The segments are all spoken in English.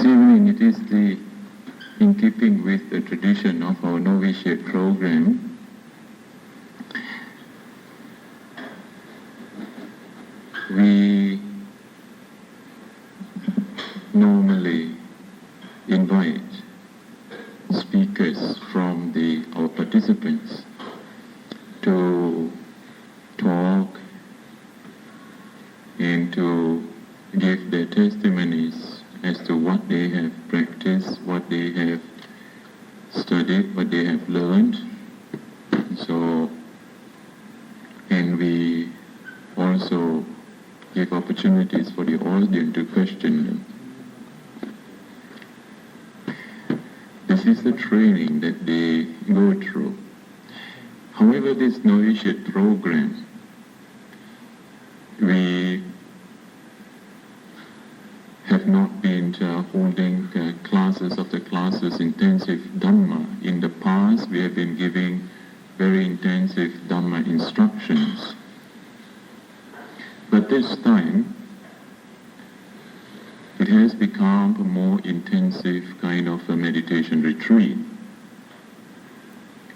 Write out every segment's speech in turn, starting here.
evening, it is in keeping with the tradition of our novitiate program, we normally invite speakers from our participants to talk and to give their testimonies as to what they have practiced, what they have studied, what they have learned. And we also give opportunities for the audience to question them. This is the training that they go through. However, this novitiate program, we have not been holding classes after classes, intensive Dhamma. In the past, we have been giving very intensive Dhamma instructions. But this time, it has become a more intensive kind of a meditation retreat.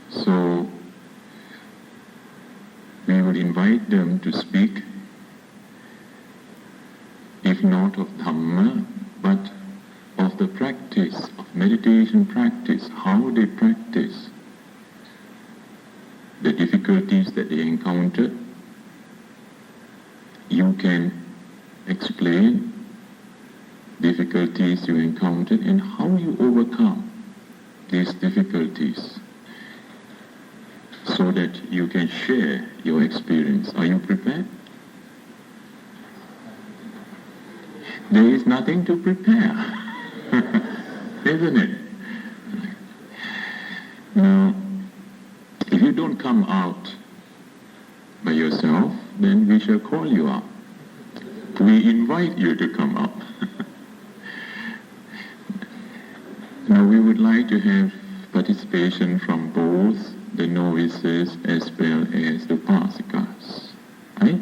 So, we would invite them to speak, if not of Dhamma, but of the practice, of meditation practice, how they practice, the difficulties that they encounter. You can explain difficulties you encountered and how you overcome these difficulties so that you can share your experience. Are you prepared? There is nothing to prepare, isn't it? Now, if you don't come out by yourself, then we shall call you up. We invite you to come up. Now, we would like to have participation from both the novices as well as the upasikas. Right?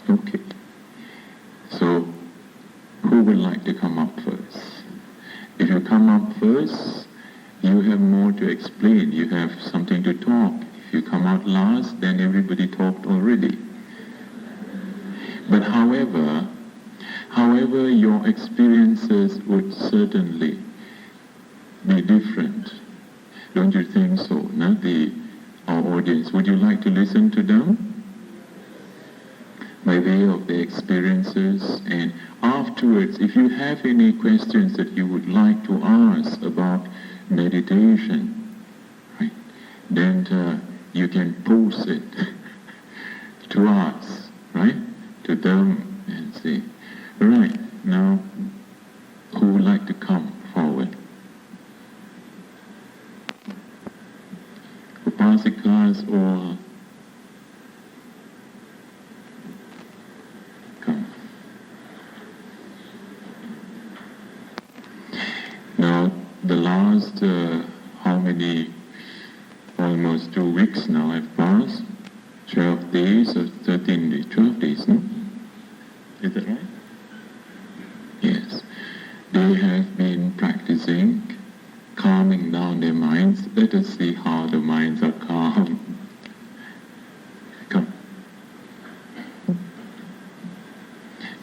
Okay. So, who would like to come up first? If you come up first, you have more to explain. You have something to talk. If you come out last, then everybody talked already. But however, your experiences would certainly be different. Don't you think so? No? Our audience, would you like to listen to them? By way of their experiences, and afterwards, if you have any questions that you would like to ask about meditation, right, then you can pose it to us, right, to them, and say, right, now, who would like to come forward? Upasikas or come. Now, the last, almost 2 weeks now have passed, 12 days or 13 days, 12 days, no? Is that right? Yes. They have been practicing calming down their minds. Let us see how the minds are calm. Come.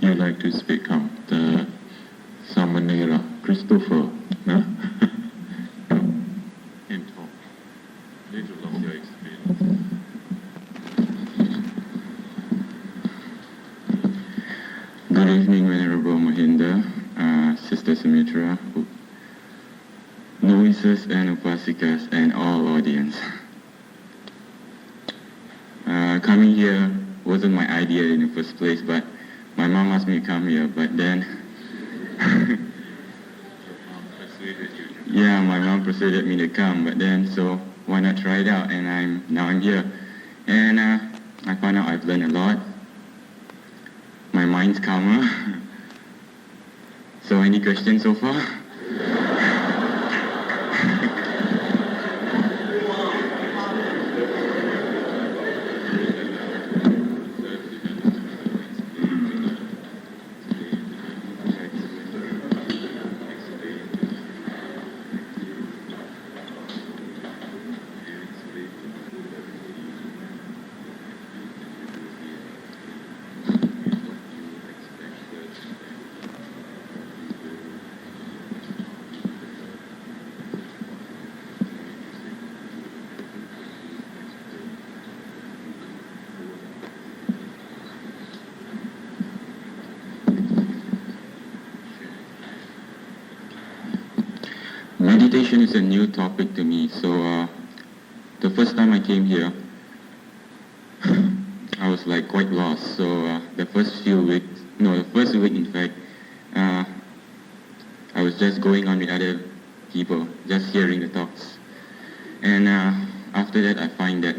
You like to speak? Come. The Samanera, Christopher. No? Come. And talk. Little of your experience. Good evening, Venerable Mahinda, Sister Sumitra, novices and upasikas, and all audience. Coming here wasn't my idea in the first place, but my mom asked me to come here, but then yeah, my mom persuaded me to come, but then so why not try it out, and now I'm here, and I found out I've learned a lot. My mind's calmer. So any questions so far? Meditation is a new topic to me, so the first time I came here, I was like quite lost. So the first week in fact, I was just going on with other people, just hearing the talks. And after that, I find that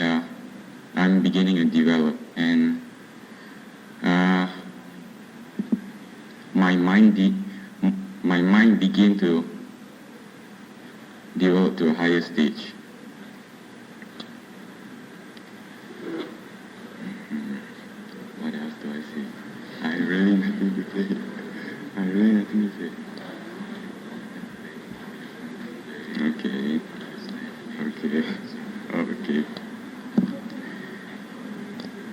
I'm beginning to develop, and my mind began to develop to a higher stage. What else do I say? I really nothing to say. Okay.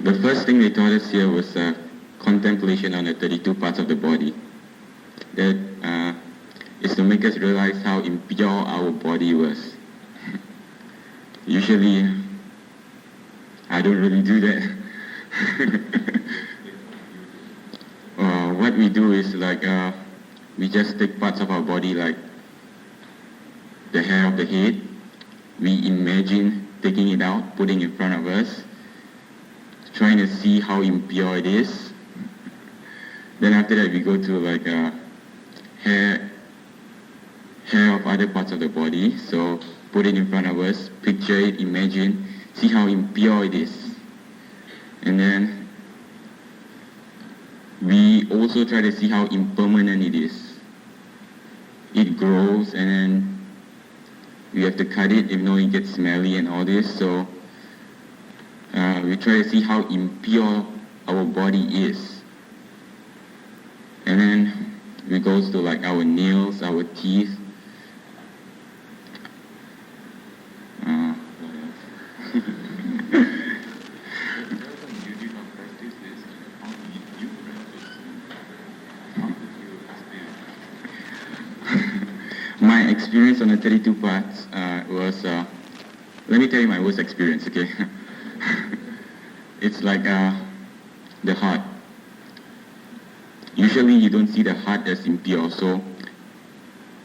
The first thing they taught us here was contemplation on the 32 parts of the body. That is to make us realize how impure our body was. Usually, I don't really do that. What we do is we just take parts of our body like the hair of the head. We imagine taking it out, putting it in front of us, trying to see how impure it is. Then after that we go to hair of other parts of the body. So put it in front of us, picture it, imagine, see how impure it is. And then we also try to see how impermanent it is. It grows, and then we have to cut it, even though it gets smelly and all this. So we try to see how impure our body is. And then we go to our nails, our teeth. My experience on the 32 parts was, let me tell you my worst experience, okay? It's like the heart. Usually you don't see the heart as impure, so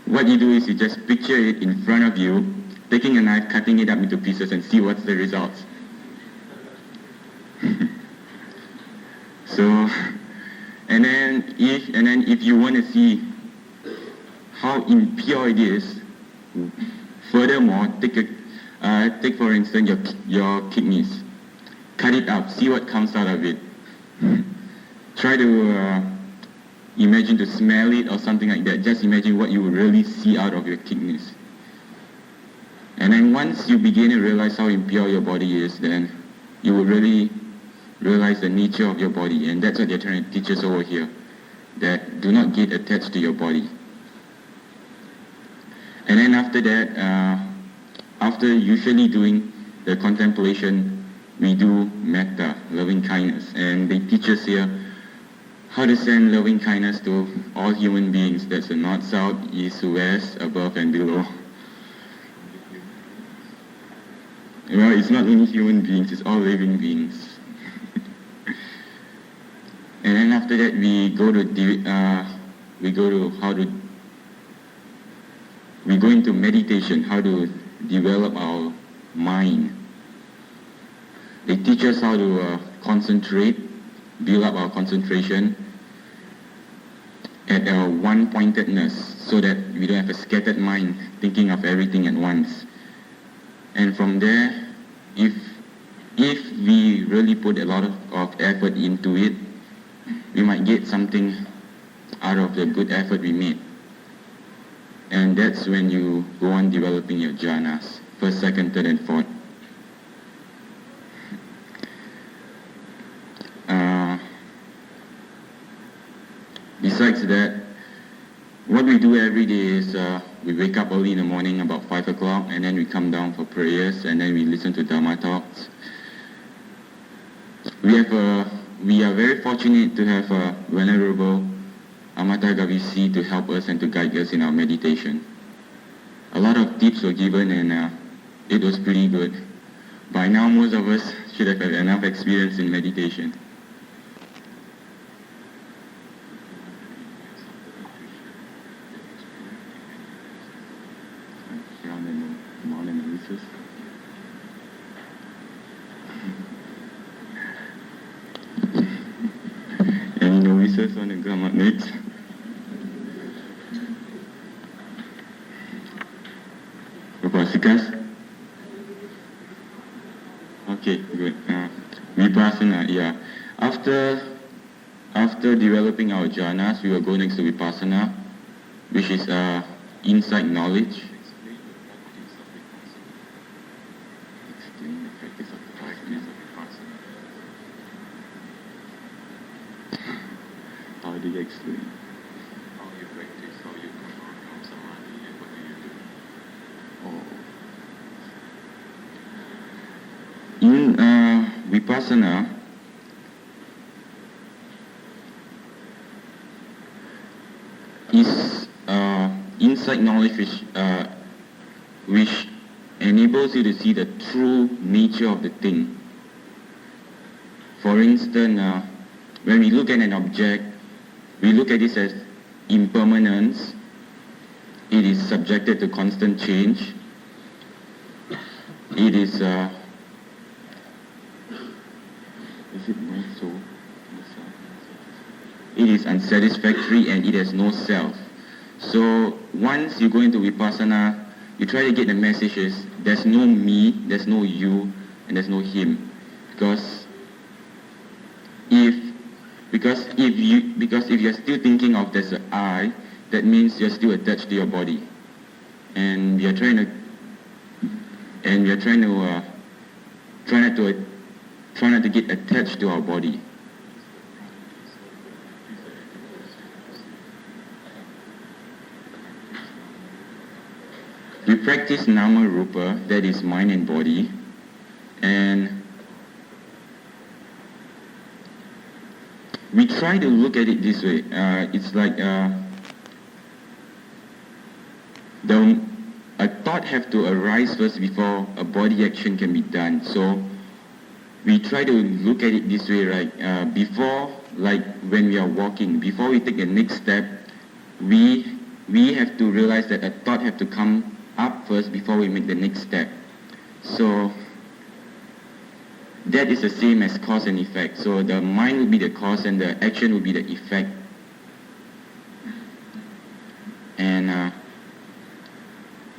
what you do is you just picture it in front of you, taking a knife, cutting it up into pieces, and see what's the results. So, and then if you want to see how impure it is, furthermore, take for instance your kidneys, cut it up, see what comes out of it. Try to imagine to smell it or something like that. Just imagine what you will really see out of your kidneys. And then once you begin to realize how impure your body is, then you will really realize the nature of your body. And that's what they're trying to teach us over here, that do not get attached to your body. And then after that, after usually doing the contemplation, we do metta, loving kindness. And they teach us here how to send loving kindness to all human beings. That's the north, south, east, west, above and below. Well, it's not only human beings, it's all living beings. And then after that, we go into meditation, how to develop our mind. They teach us how to concentrate, build up our concentration at a one-pointedness, so that we don't have a scattered mind thinking of everything at once. And from there, if we really put a lot of effort into it, we might get something out of the good effort we made. And that's when you go on developing your jhanas, first, second, third, and fourth. Besides that, what we do every day is we wake up early in the morning about 5 o'clock, and then we come down for prayers, and then we listen to Dharma talks. We are very fortunate to have a Venerable Amata Gavisi to help us and to guide us in our meditation. A lot of tips were given, and it was pretty good. By now, most of us should have had enough experience in meditation. around the morning novices. Any novices want to come up next? Upasikas? Okay, good. Vipassana, yeah. After developing our jhanas, we will go next to Vipassana, which is insight knowledge. Explain the practice of Vipassana. How do you explain? How you practice, how you come out from samadhi, and what do you do? In Vipassana, is insight knowledge which enables you to see the true nature of the thing. For instance, when we look at an object, we look at this as impermanence. It is subjected to constant change. It is it not so? It is unsatisfactory and it has no self. So once you go into Vipassana, you try to get the messages, there's no me, there's no you, and there's no him. Because if you're still thinking of there's an I, that means you're still attached to your body. And we are trying to try not to get attached to our body. We practice nama rupa, that is mind and body, and we try to look at it this way. It's like a thought have to arise first before a body action can be done. So we try to look at it this way, right? Before, like when we are walking, before we take the next step, we have to realize that a thought have to come up first before we make the next step. So that is the same as cause and effect. So the mind will be the cause and the action will be the effect. And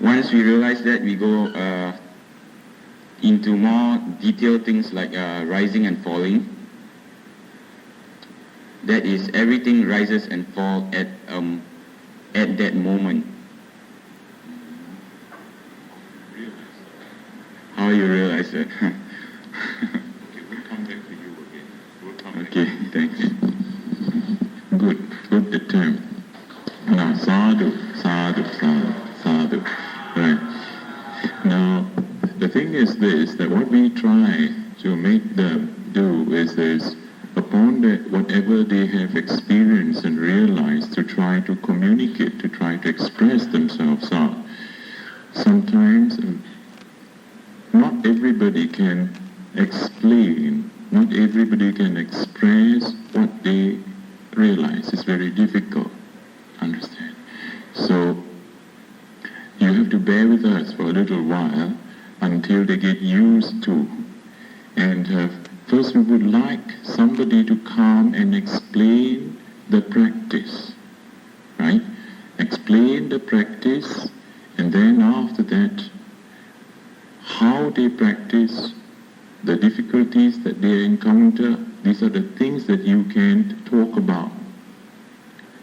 once we realize that, we go into more detailed things like rising and falling. That is, everything rises and falls at that moment. How you realize that? Okay, we'll come back to you again. Okay, thanks. Good the term. Now, sadhu. Right. Now, the thing is this, that what we try to make them do is this, upon whatever they have experienced and realized, to try to communicate, to try to express themselves out. Sometimes not everybody can explain, not everybody can express what they realize. It's very difficult, understand. So you have to bear with us for a little while until they get used to. And first we would like somebody to come and explain the practice, right? Explain the practice, and then after that, how they practice, the difficulties that they encounter. These are the things that you can talk about.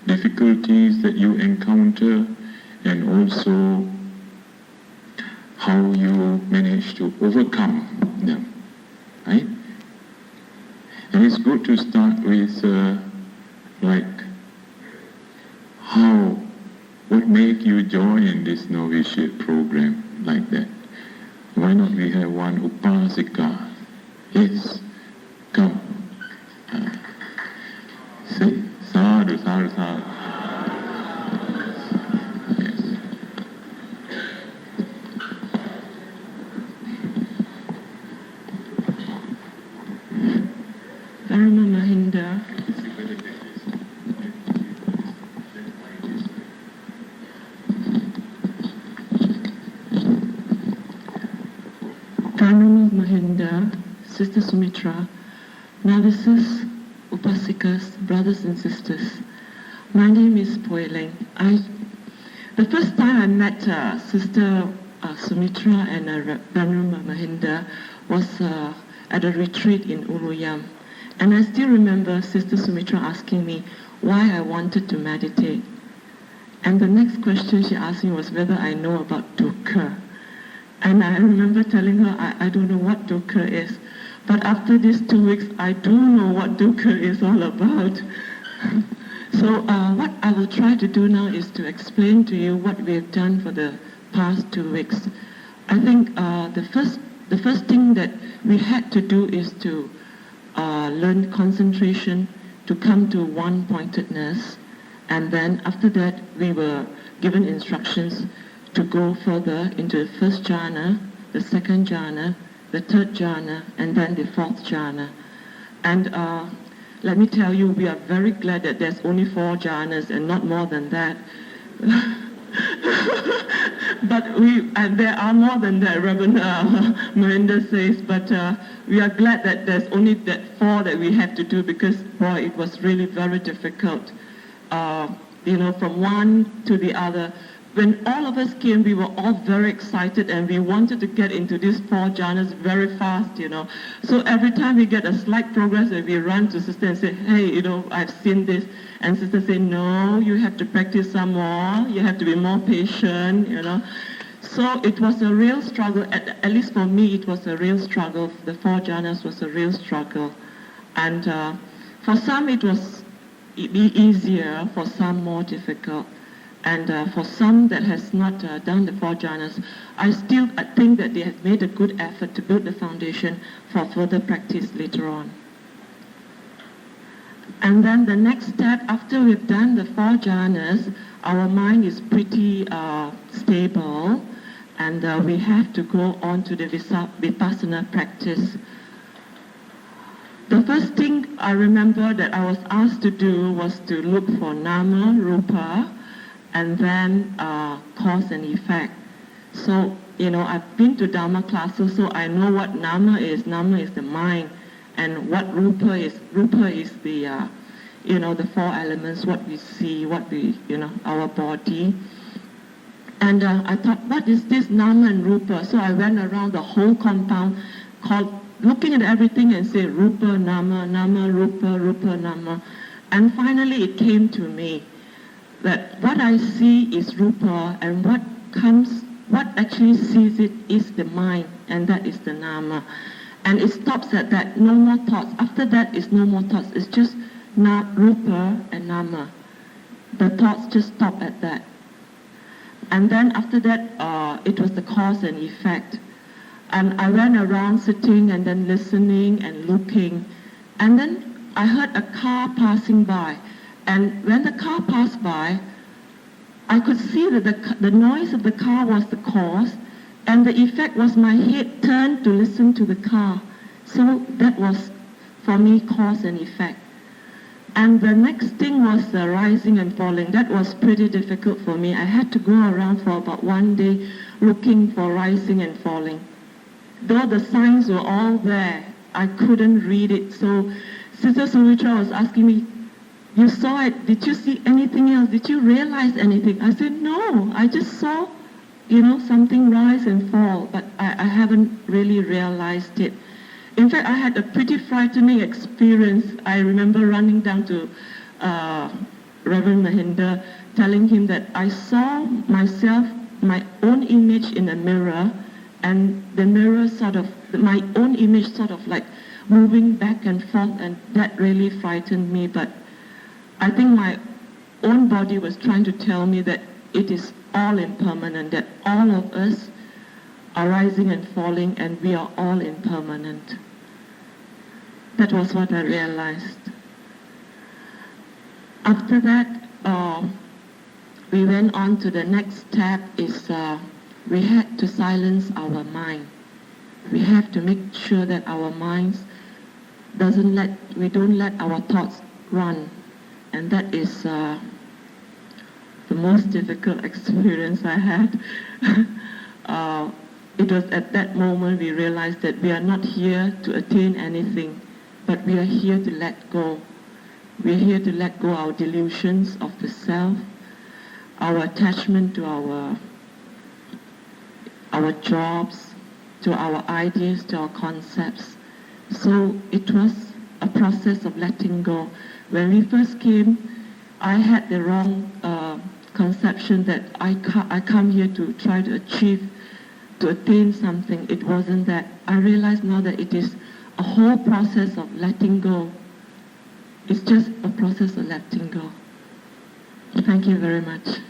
Difficulties that you encounter, and also how you manage to overcome them, right? And it's good to start with what make you join this novitiate program like that? Why not we have one upasika? Yes, come. See? Sadhu. Yes. Dharma Mahinda. Venerable Mahinda, Sister Sumitra, novices, upasikas, brothers and sisters. My name is Poiling. The first time I met Sister Sumitra and Venerable Mahinda was at a retreat in Uruyam. And I still remember Sister Sumitra asking me why I wanted to meditate. And the next question she asked me was whether I know about dukkha. And I remember telling her I don't know what dukkha is. But after these 2 weeks, I do know what dukkha is all about. So what I will try to do now is to explain to you what we have done for the past 2 weeks. I think the first thing that we had to do is to learn concentration, to come to one-pointedness, and then after that we were given instructions to go further into the first jhana, the second jhana, the third jhana, and then the fourth jhana. And let me tell you, we are very glad that there's only 4 jhanas and not more than that. But and there are more than that, Reverend Mahinda says, but we are glad that there's only that 4 that we have to do, because, boy, it was really very difficult, from one to the other. When all of us came, we were all very excited and we wanted to get into these 4 jhanas very fast, So every time we get a slight progress, we run to Sister and say, hey, I've seen this. And Sister say, no, you have to practice some more. You have to be more patient, So it was a real struggle. At least for me, it was a real struggle. The 4 jhanas was a real struggle. And for some, it was easier, for some more difficult. And for some that has not done the 4 jhanas, I think that they have made a good effort to build the foundation for further practice later on. And then the next step, after we've done the 4 jhanas, our mind is pretty stable, and we have to go on to the vipassana practice. The first thing I remember that I was asked to do was to look for nama, rupa, and then cause and effect. So, I've been to Dharma classes, so I know what nama is. Nama is the mind. And what rupa is the, the 4 elements, what we see, what we, our body. And I thought, what is this nama and rupa? So I went around the whole compound, looking at everything and say, rupa, nama, nama, rupa, rupa, nama. And finally it came to me that what I see is rupa, and what actually sees it is the mind, and that is the nama. And it stops at that, no more thoughts. After that is no more thoughts. It's just rupa and nama. The thoughts just stop at that. And then after that, it was the cause and effect. And I went around sitting and then listening and looking. And then I heard a car passing by. And when the car passed by, I could see that the noise of the car was the cause, and the effect was my head turned to listen to the car. So that was, for me, cause and effect. And the next thing was the rising and falling. That was pretty difficult for me. I had to go around for about 1 day looking for rising and falling. Though the signs were all there, I couldn't read it. So Sister Sumitra was asking me, you saw it, did you see anything else? Did you realize anything? I said, no, I just saw, something rise and fall, but I haven't really realized it. In fact, I had a pretty frightening experience. I remember running down to Reverend Mahinda, telling him that I saw myself, my own image in a mirror, and the mirror my own image sort of like moving back and forth, and that really frightened me. But I think my own body was trying to tell me that it is all impermanent, that all of us are rising and falling, and we are all impermanent. That was what I realized. After that, we went on to the next step is we had to silence our mind. We have to make sure that our minds we don't let our thoughts run. And that is the most difficult experience I had. it was at that moment we realized that we are not here to attain anything, but we are here to let go. We are here to let go our delusions of the self, our attachment to our jobs, to our ideas, to our concepts. So it was a process of letting go. When we first came, I had the wrong conception that I come here to try to achieve, to attain something. It wasn't that. I realize now that it is a whole process of letting go. It's just a process of letting go. Thank you very much.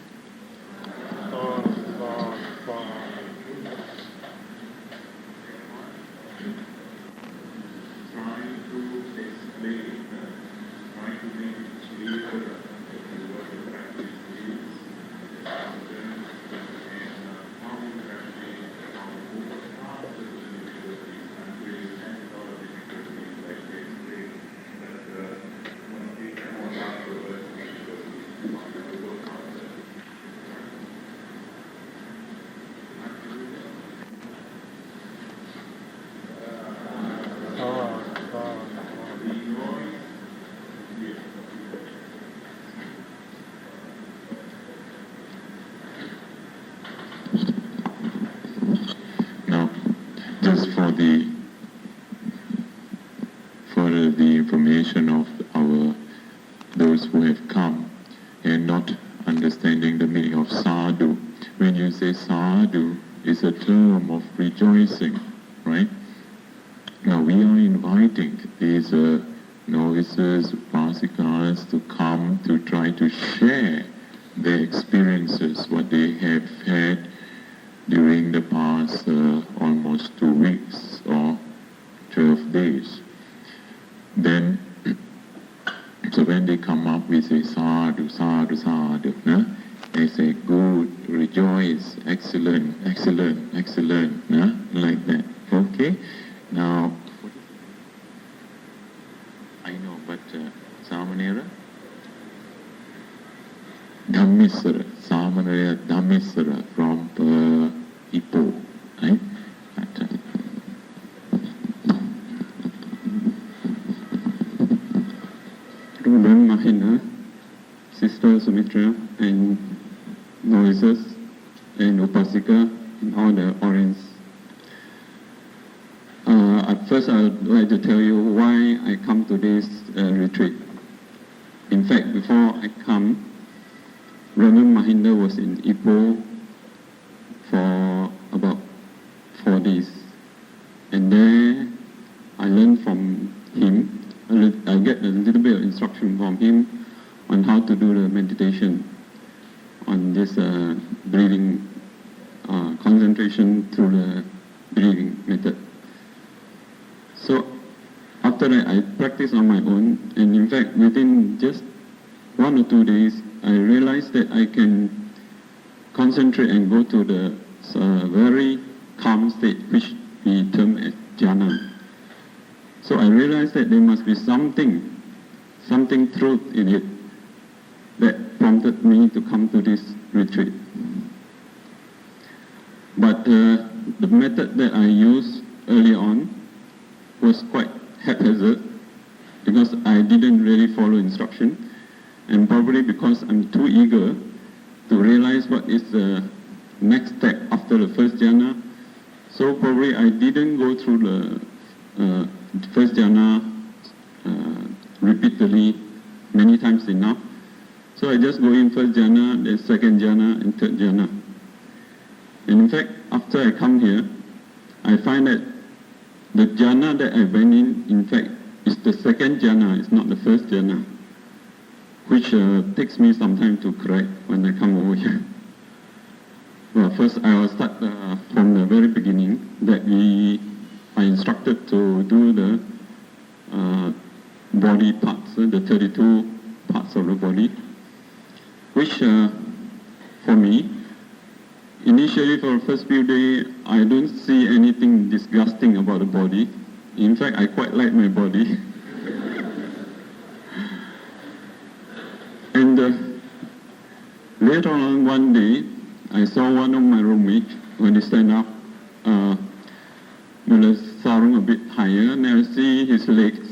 Now, just for the information of those who have come and not understanding the meaning of sadhu. When you say sadhu, it's a term of rejoicing, right? Now we are inviting these novices, upasikas to come to try to share their experiences, what they have had during the past almost 2 weeks or 12 days. Then, so when they come up, we say sadhu, sadhu, sadhu. Nah? They say good, rejoice, excellent, excellent, excellent, nah? Like that. Okay? Now, I know, but Samanera? Dhammisara, Samanera Dhammisara from Ipoh, right? Reverend Mahinda, Sister Sumitra, and novices, and Upasika, and all the audience. At first, I would like to tell you why I come to this retreat. In fact, before I come, Reverend Mahinda was in Ipoh for about 4 days. And there, I learned from him. I get a little bit of instruction from him on how to do the meditation on this breathing, concentration through the breathing method. So after that, I practiced on my own, and in fact, within just 1 or 2 days, I realized that I can concentrate and go to the very calm state, which we term as jhana. So I realized that there must be something truth in it that prompted me to come to this retreat. But the method that I used early on was quite haphazard because I didn't really follow instruction, and probably because I'm too eager to realize what is the next step after the first jhana. So probably I didn't go through the first jhana repeatedly many times enough. So I just go in first jhana, then second jhana, and third jhana. And in fact, after I come here, I find that the jhana that I went in fact, is the second jhana, it's not the first jhana, which takes me some time to correct when I come over here. Well, first I will start from the very beginning that we are instructed to do the body parts, the 32 parts of the body, which for me, initially for the first few days, I don't see anything disgusting about the body. In fact, I quite like my body. And later on one day, I saw one of my roommates, when they stand up, with the sarong a bit higher, and I see his legs.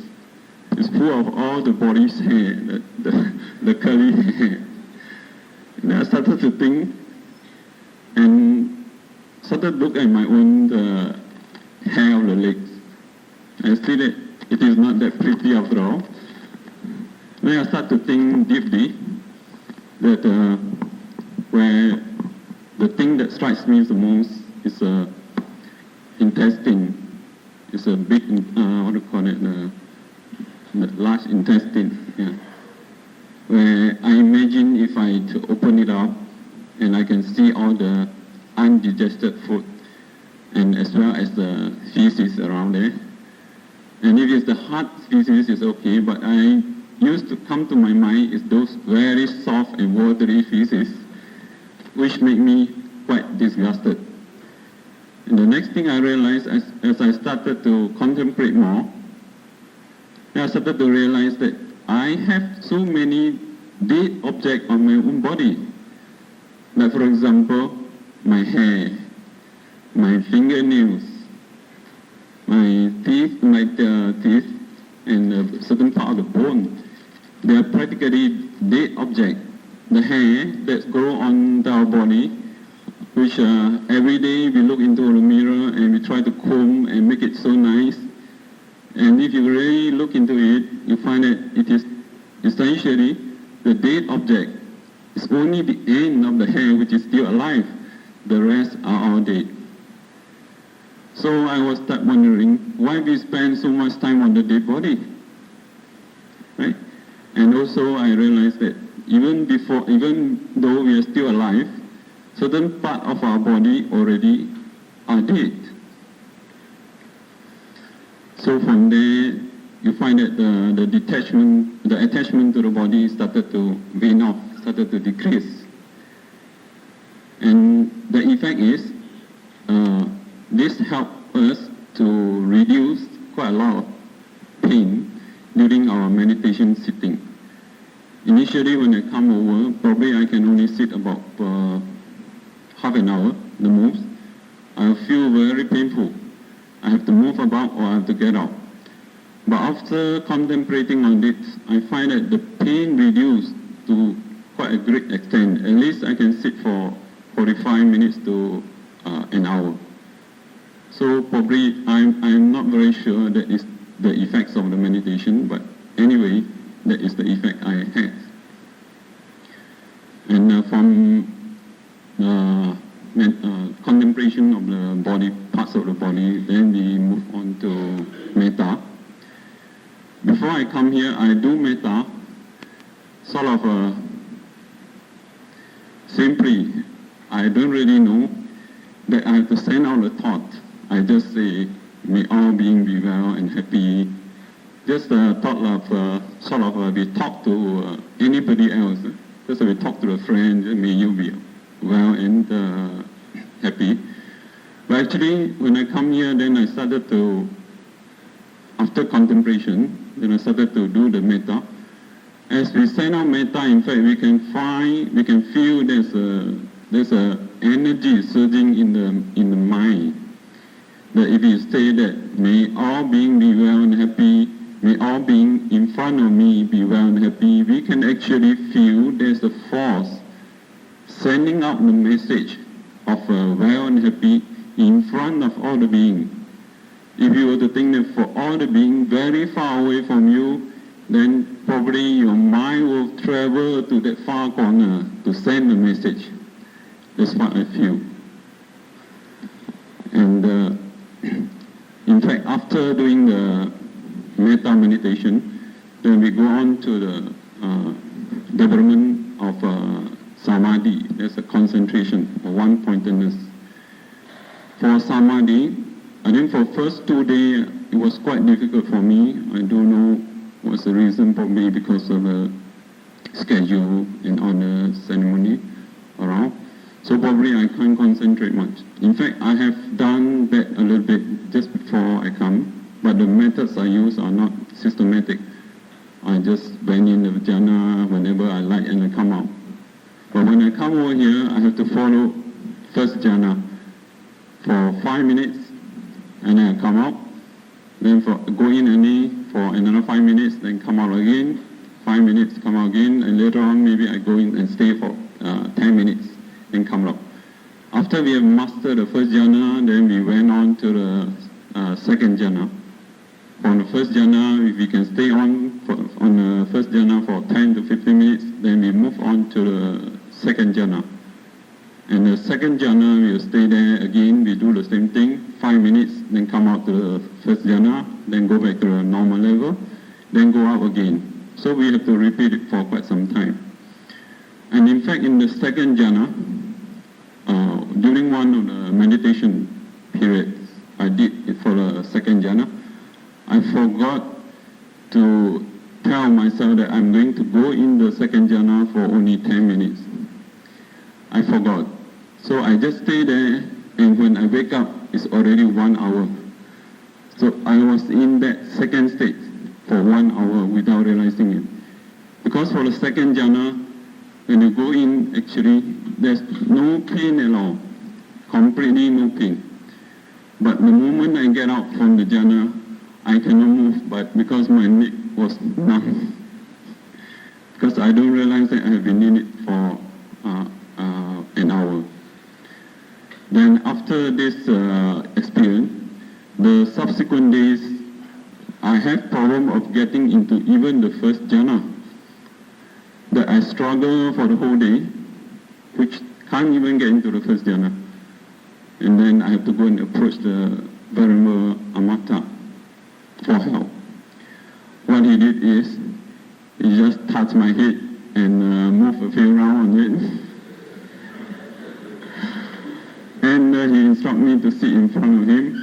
It's full of all the body's hair, the curly hair. And I started to think and started to look at my own hair of the legs. I see that it is not that pretty after all. Then I start to think deeply that where the thing that strikes me the most is intestine. It's a big, what do you call it, the large intestine. Yeah. Where I imagine if I to open it up and I can see all the undigested food and as well as the feces around there. And if it's the hard feces, it's okay, but I used to come to my mind is those very soft and watery feces, which make me quite disgusted. And the next thing I realized as I started to contemplate more, I started to realize that I have so many dead objects on my own body. Like for example, my hair, my fingernails, my teeth, and a certain part of the bone. They are practically dead objects. The hair that grow on our body, which every day we look into the mirror and we try to comb and make it so nice. And if you really look into it, you find that it is essentially the dead object. It's only the end of the hair which is still alive. The rest are all dead. So I was start wondering why we spend so much time on the dead body, right? And also I realized that even though we are still alive, certain part of our body already are dead. So from there, you find that the attachment to the body started to wane off, started to decrease. And the effect is, this helped us to reduce quite a lot of pain during our meditation sitting. Initially, when I come over, probably I can only sit about half an hour, the most. I feel very painful. I have to move about or I have to get out. But after contemplating on it, I find that the pain reduced to quite a great extent. At least I can sit for 45 minutes to an hour. So probably I'm not very sure that is the effects of the meditation, but anyway, that is the effect I had. And from contemplation of the body, parts of the body, then we move on to metta. Before I come here, I do metta sort of simply. I don't really know that I have to send out a thought. I just say, may all beings be well and happy. Just a thought of we talk to anybody else. Just we talk to a friend, may you be well and happy. But actually, when I come here, then I started to, after contemplation, then I started to do the metta. As we send out metta, in fact, we can feel there's a energy surging in the mind. That if you say that may all beings be well and happy, may all beings in front of me be well and happy, we can actually feel there's a force sending out the message of well and happy in front of all the beings. If you were to think that for all the beings very far away from you, then probably your mind will travel to that far corner to send the message. That's what I feel. And in fact, after doing the metta meditation, then we go on to the development of samadhi. There's a concentration or one-pointedness. For samadhi, I think for first 2 days, it was quite difficult for me. I don't know what's the reason, probably because of the schedule and all the ceremony around. So probably I can't concentrate much. In fact, I have done that a little bit just before I come, but the methods I use are not systematic. I just bend in the jhana whenever I like and I come out. But when I come over here, I have to follow first jhana, for 5 minutes, and then I come out. Then go in for another 5 minutes, then come out again. 5 minutes, come out again, and later on maybe I go in and stay for 10 minutes, then come out. After we have mastered the first jhana, then we went on to the second jhana. On the first jhana, if we can stay on the first jhana for 10 to 15 minutes, then we move on to the second jhana. And the second jhana, we will stay there again, we do the same thing, 5 minutes, then come out to the first jhana, then go back to the normal level, then go up again. So we have to repeat it for quite some time. And in fact, in the second jhana, during one of the meditation periods I did it for the second jhana, I forgot to tell myself that I'm going to go in the second jhana for only 10 minutes. I forgot. So I just stay there, and when I wake up, it's already 1 hour. So I was in that second state for 1 hour without realizing it. Because for the second jhana, when you go in, actually, there's no pain at all. Completely no pain. But the moment I get out from the jhana, I cannot move, but because my neck was numb. Because I don't realize that I have been in it for an hour. Then after this experience, the subsequent days, I had problem of getting into even the first jhana. That I struggle for the whole day, which can't even get into the first jhana. And then I have to go and approach the Venerable Amata for help. What he did is, he just touched my head and moved a few rounds on it. And he instructed me to sit in front of him.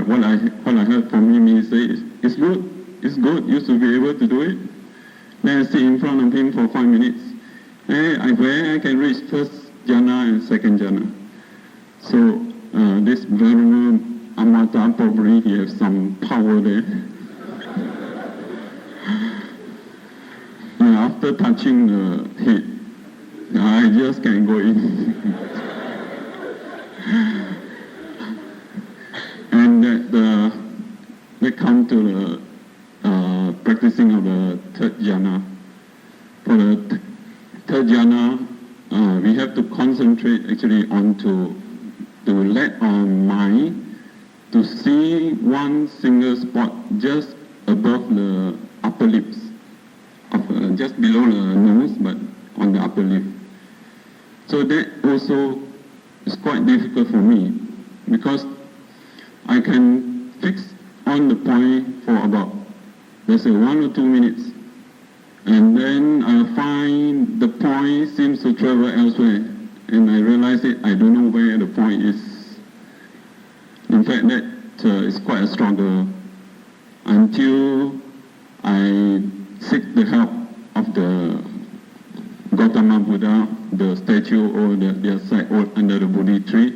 What I heard from him, he said, it's good, you should be able to do it. Then I sit in front of him for 5 minutes. And where I can reach first jhana and second jhana. So this Venerable Amata, probably he has some power there. After touching the head, I just can't go in. And they come to the practicing of the third jhana. For the third jhana, we have to concentrate actually on to let our mind to see one single spot just above the upper lips, just below the nose, but on the upper lip. So that also is quite difficult for me, because I can fix on the point for about, let's say, 1 or 2 minutes, and then I'll find the point seems to travel elsewhere, and I realize it, I don't know where the point is. In fact, that is quite a struggle until I seek the help of the Gautama Buddha, the statue or their side under the Bodhi tree,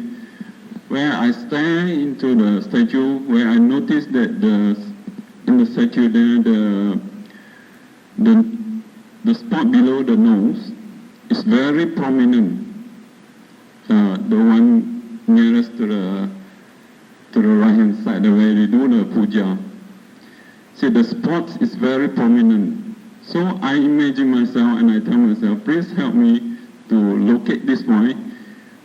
where I stare into the statue, where I notice that in the statue there, the spot below the nose is very prominent. The one nearest to the right hand side, where they do the puja. See, the spot is very prominent. So I imagine myself and I tell myself, please help me to locate this point.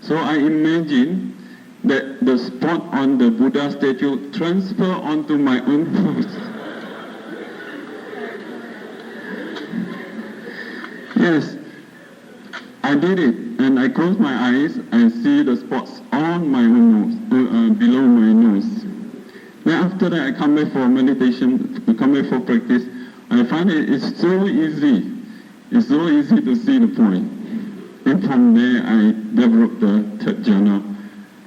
So I imagine that the spot on the Buddha statue transfer onto my own nose. Yes, I did it, and I close my eyes and see the spots on my own nose, below my nose. Then after that, I come back for meditation, come back for practice. I find it's so easy. It's so easy to see the point. And from there, I developed the third jhana.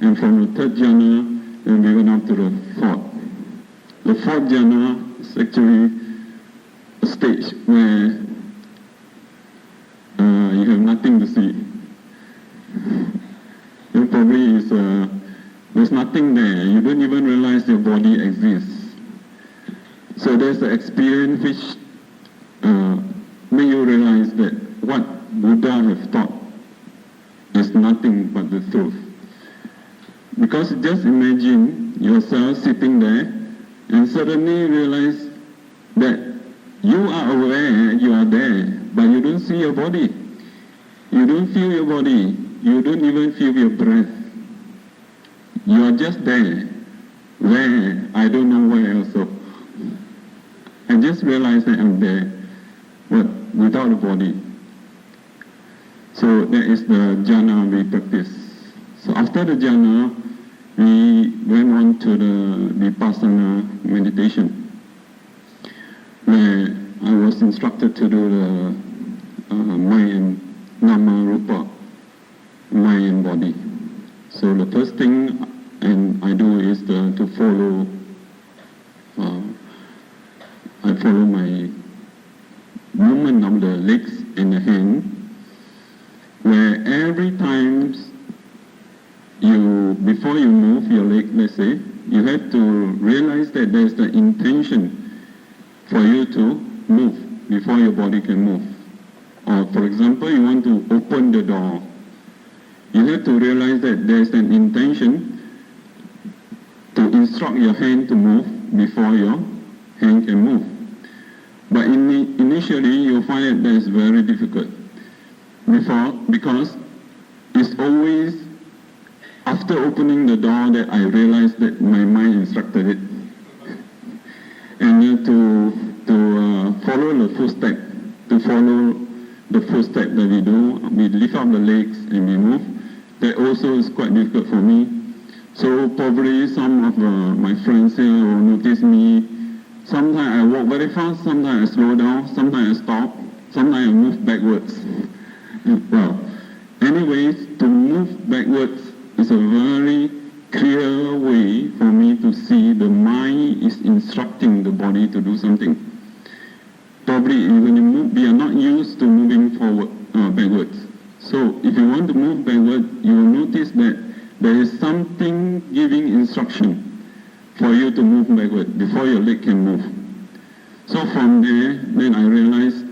And from the third jhana, then we went up to the fourth. The fourth jhana is actually a stage where you have nothing to see. It probably is, there's nothing there. You don't even realize your body exists. So there's an experience which make you realize that what Buddha have taught is nothing but the truth. Because just imagine yourself sitting there and suddenly realize that you are aware you are there, but you don't see your body. You don't feel your body. You don't even feel your breath. You are just there. Where? I don't know where also. I just realized that I'm there, but without a body. So that is the jhana we practice. So after the jhana, we went on to the vipassana meditation, where I was instructed to do the mind and nama rupa, mind and body. So the first thing I do is to follow. I follow my movement of the legs and the hand, where every time before you move your leg, let's say, you have to realize that there's the intention for you to move before your body can move. Or for example, you want to open the door. You have to realize that there's an intention to instruct your hand to move before your hand can move. But initially, you'll find that is very difficult. Because it's always after opening the door that I realized that my mind instructed it. And to follow the footstep, that we do, we lift up the legs and we move. That also is quite difficult for me. So probably some of my friends here will notice me. Sometimes I walk very fast, sometimes I slow down, sometimes I stop, sometimes I move backwards. Well, anyways, to move backwards is a very clear way for me to see the mind is instructing the body to do something. Probably when you move, we are not used to moving forward, backwards. So if you want to move backward, you will notice that there is something giving instruction for you to move backward before your leg can move. So from there, then I realized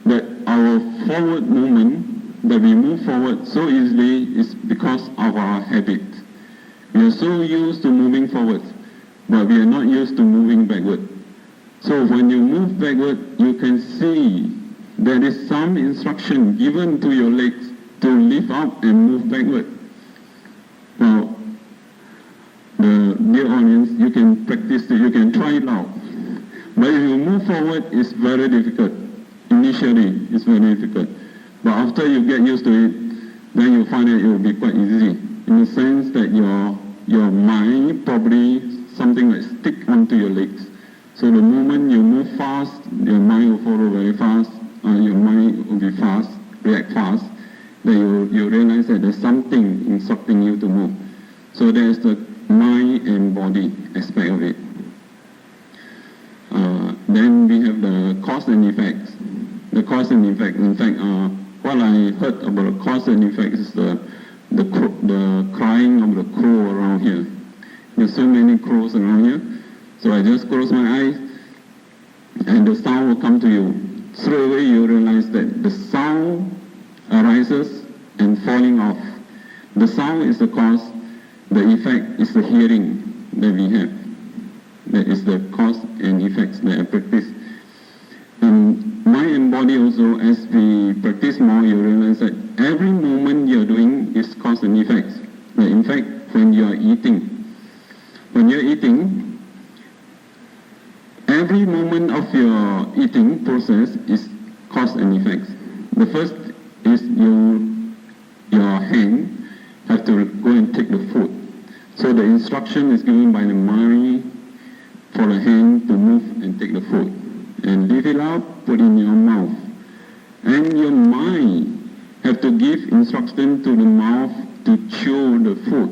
that our forward movement, that we move forward so easily, is because of our habit. We are so used to moving forward, but we are not used to moving backward. So when you move backward, you can see there is some instruction given to your legs to lift up and move backward. Now, the dear audience, you can practice it, you can try it out. But if you move forward, it's very difficult. Initially, it's very difficult. But after you get used to it, then you find that it will be quite easy. In the sense that your mind probably something like stick onto your legs. So the moment you move fast, your mind will follow very fast. Your mind will be fast, react fast. Then you realize that there's something instructing you to move. So there's the mind and body aspect of it. Then we have the cause and effects. The cause and effect. In fact, what I heard about the cause and effects is the crying of the crow around here. There's so many crows around here. So I just close my eyes and the sound will come to you. Straight away you realize that the sound arises and falling off. The sound is the cause, the effect is the hearing that we have. That is the cause and effects that I practice. And mind and body also, as we practice more, you realize that every movement you're doing is cause and effects. In fact, when you're eating, every moment of your eating process is cause and effects. The first is your hand have to go and take the food. So the instruction is given by the mind for the hand to move and take the food. And lift it up, put in your mouth. And your mind have to give instruction to the mouth to chew the food.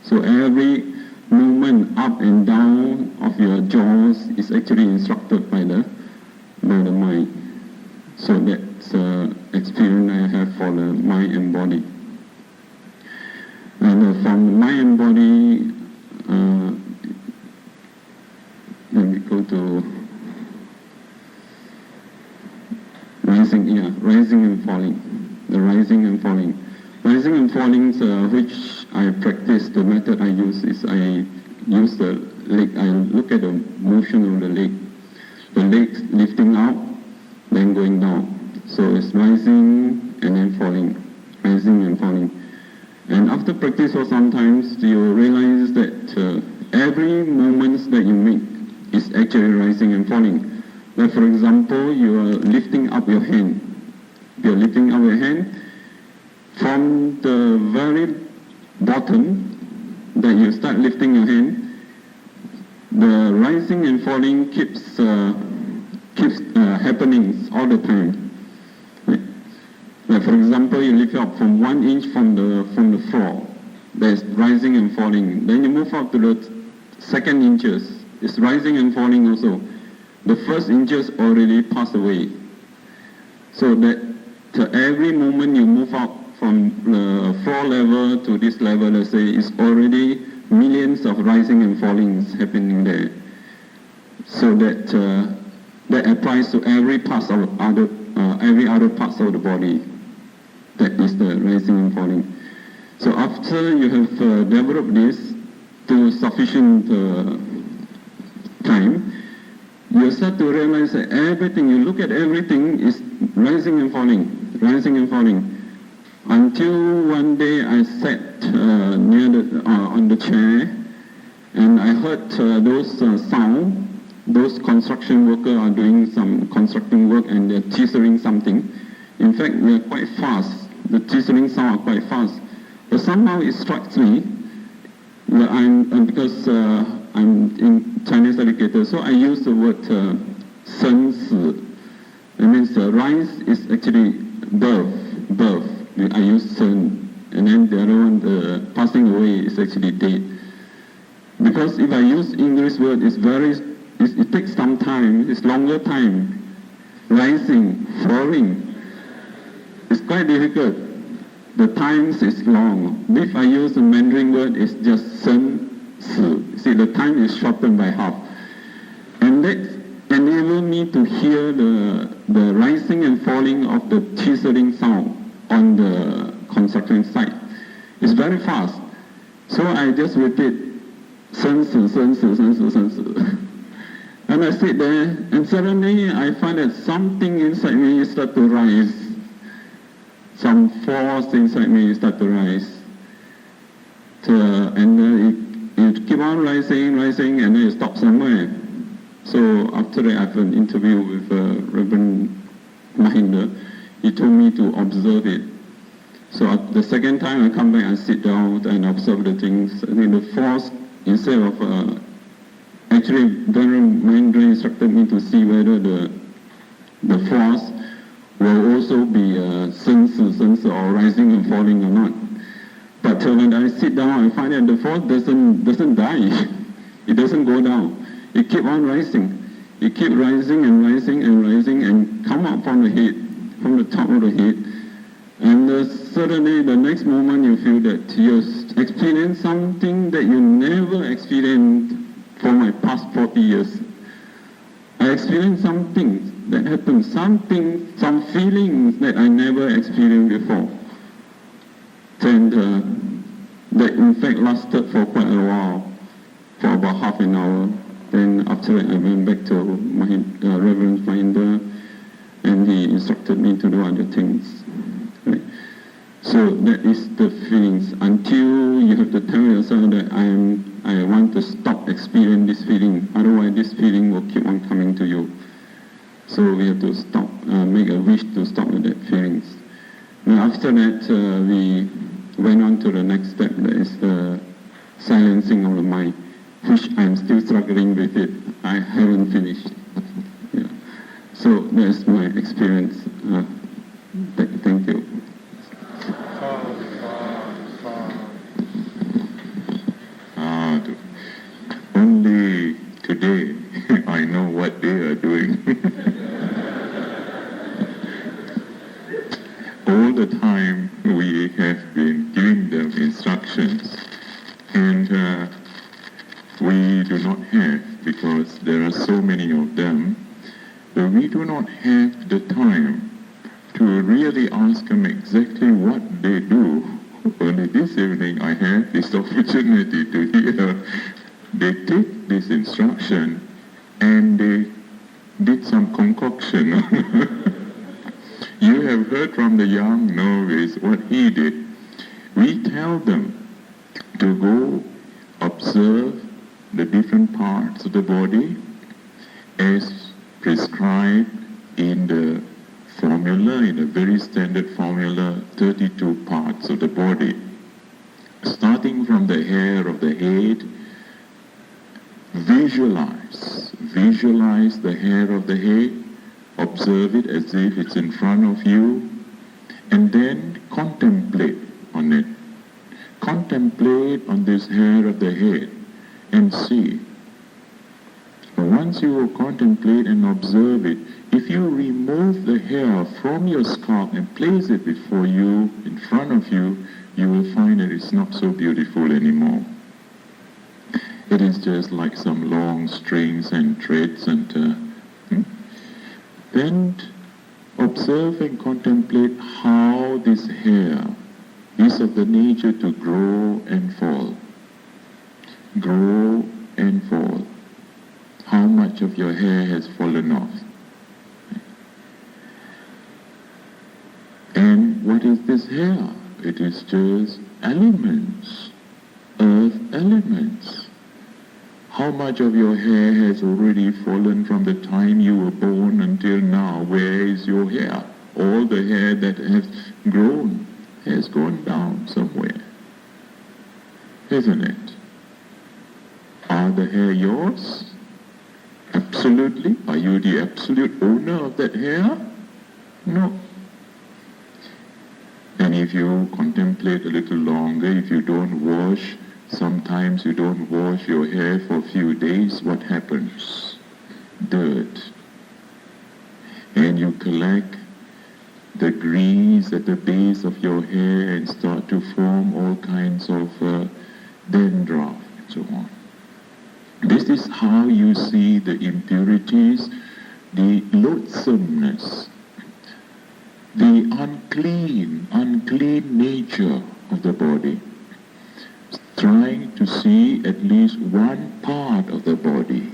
So every movement up and down of your jaws is actually instructed by the mind. So that's the experience I have for the mind and body. And from the mind and body, let me go to rising and falling. The rising and falling. Rising and fallings which I practice, the method I use is I use the leg, I look at the motion of the legs lifting out, then going down. So it's rising and then falling, rising and falling. And after practice for some times, you realize that every movement that you make is actually rising and falling. Like for example, you are lifting up your hand. You're lifting up your hand from the very bottom that you start lifting your hand. The rising and falling keeps happening all the time. Like for example, you lift up from 1 inch from the floor. There's rising and falling. Then you move up to the second inches. It's rising and falling also. The first inches already passed away. So that every moment you move up from the floor level to this level, let's say, is already millions of rising and fallings happening there. So that that applies to every other parts of the body. That is the rising and falling. So after you have developed this to sufficient time, you start to realize that everything, you look at everything is rising and falling, rising and falling. Until one day I sat on the chair and I heard those sound. Those construction workers are doing some constructing work and they're chiseling something. In fact, they're quite fast. The chiseling sound are quite fast. But somehow it strikes me that because I'm in Chinese educator, so I use the word sen si. It means rise is actually birth. I use sen. And then the other one, the passing away, is actually dead. Because if I use English word, it takes some time, it's longer time. Rising, falling, it's quite difficult. The times is long. If I use the Mandarin word, it's just sen si. See, the time is shortened by half. And that enables me to hear the rising and falling of the chiseling sound on the construction site. It's very fast. So I just repeat, sen si, sen si, sen si, sen si. And I sit there, and suddenly I find that something inside me start to rise. Some force inside me start to rise. And it keep on rising, and then it stops somewhere. So after that, I have an interview with Reverend Mahinda. He told me to observe it. So the second time I come back, I sit down and observe the things. I think the force, instead of actually, Venerable Mahinda instructed me to see whether the force will also be sen si, or rising and falling or not. But when I sit down, I find that the force doesn't die. It doesn't go down. It keeps on rising. It keeps rising and rising and rising and come up from the head, from the top of the head. And suddenly, the next moment, you feel that you experience something that you never experienced for my past 40 years. I experienced some things that happened, some feelings that I never experienced before. And that in fact lasted for quite a while, for about half an hour. Then after that I went back to Reverend Mahinda, and he instructed me to do other things. Right? So that is the feelings. Until you have to tell yourself that I want to stop experiencing this feeling. Otherwise, this feeling will keep on coming to you. So we have to stop, make a wish to stop with that feelings. Now after that, we went on to the next step. That is the silencing of the mind, which I'm still struggling with it. I haven't finished. Yeah. So that's my experience. Thank you. Only today I know what they are doing. All the time we have been giving them instructions, and we do not have, because there are so many of them, but we do not have the time to really ask them exactly what they do Only this evening I had this opportunity to hear. They take this instruction and they did some concoction. You have heard from the young novice what he did. We tell them to go observe the different parts of the body as prescribed in the formula, in a very standard formula, 32 parts of the body. Starting from the hair of the head, visualize the hair of the head, observe it as if it's in front of you, and then contemplate on it. Contemplate on this hair of the head and see. Once you will contemplate and observe it, if you remove the hair from your scalp and place it before you, in front of you, you will find that it's not so beautiful anymore. It is just like some long strings and threads Then observe and contemplate how this hair is of the nature to grow and fall. Grow and fall. How much of your hair has fallen off? And what is this hair? It is just elements, earth elements. How much of your hair has already fallen from the time you were born until now? Where is your hair? All the hair that has grown has gone down somewhere, isn't it? Are the hair yours? Absolutely. Are you the absolute owner of that hair? No. And if you contemplate a little longer, if you don't wash, sometimes you don't wash your hair for a few days, what happens? Dirt. And you collect the grease at the base of your hair and start to form all kinds of dandruff and so on. This is how you see the impurities, the loathsomeness, the unclean nature of the body. Trying to see at least one part of the body.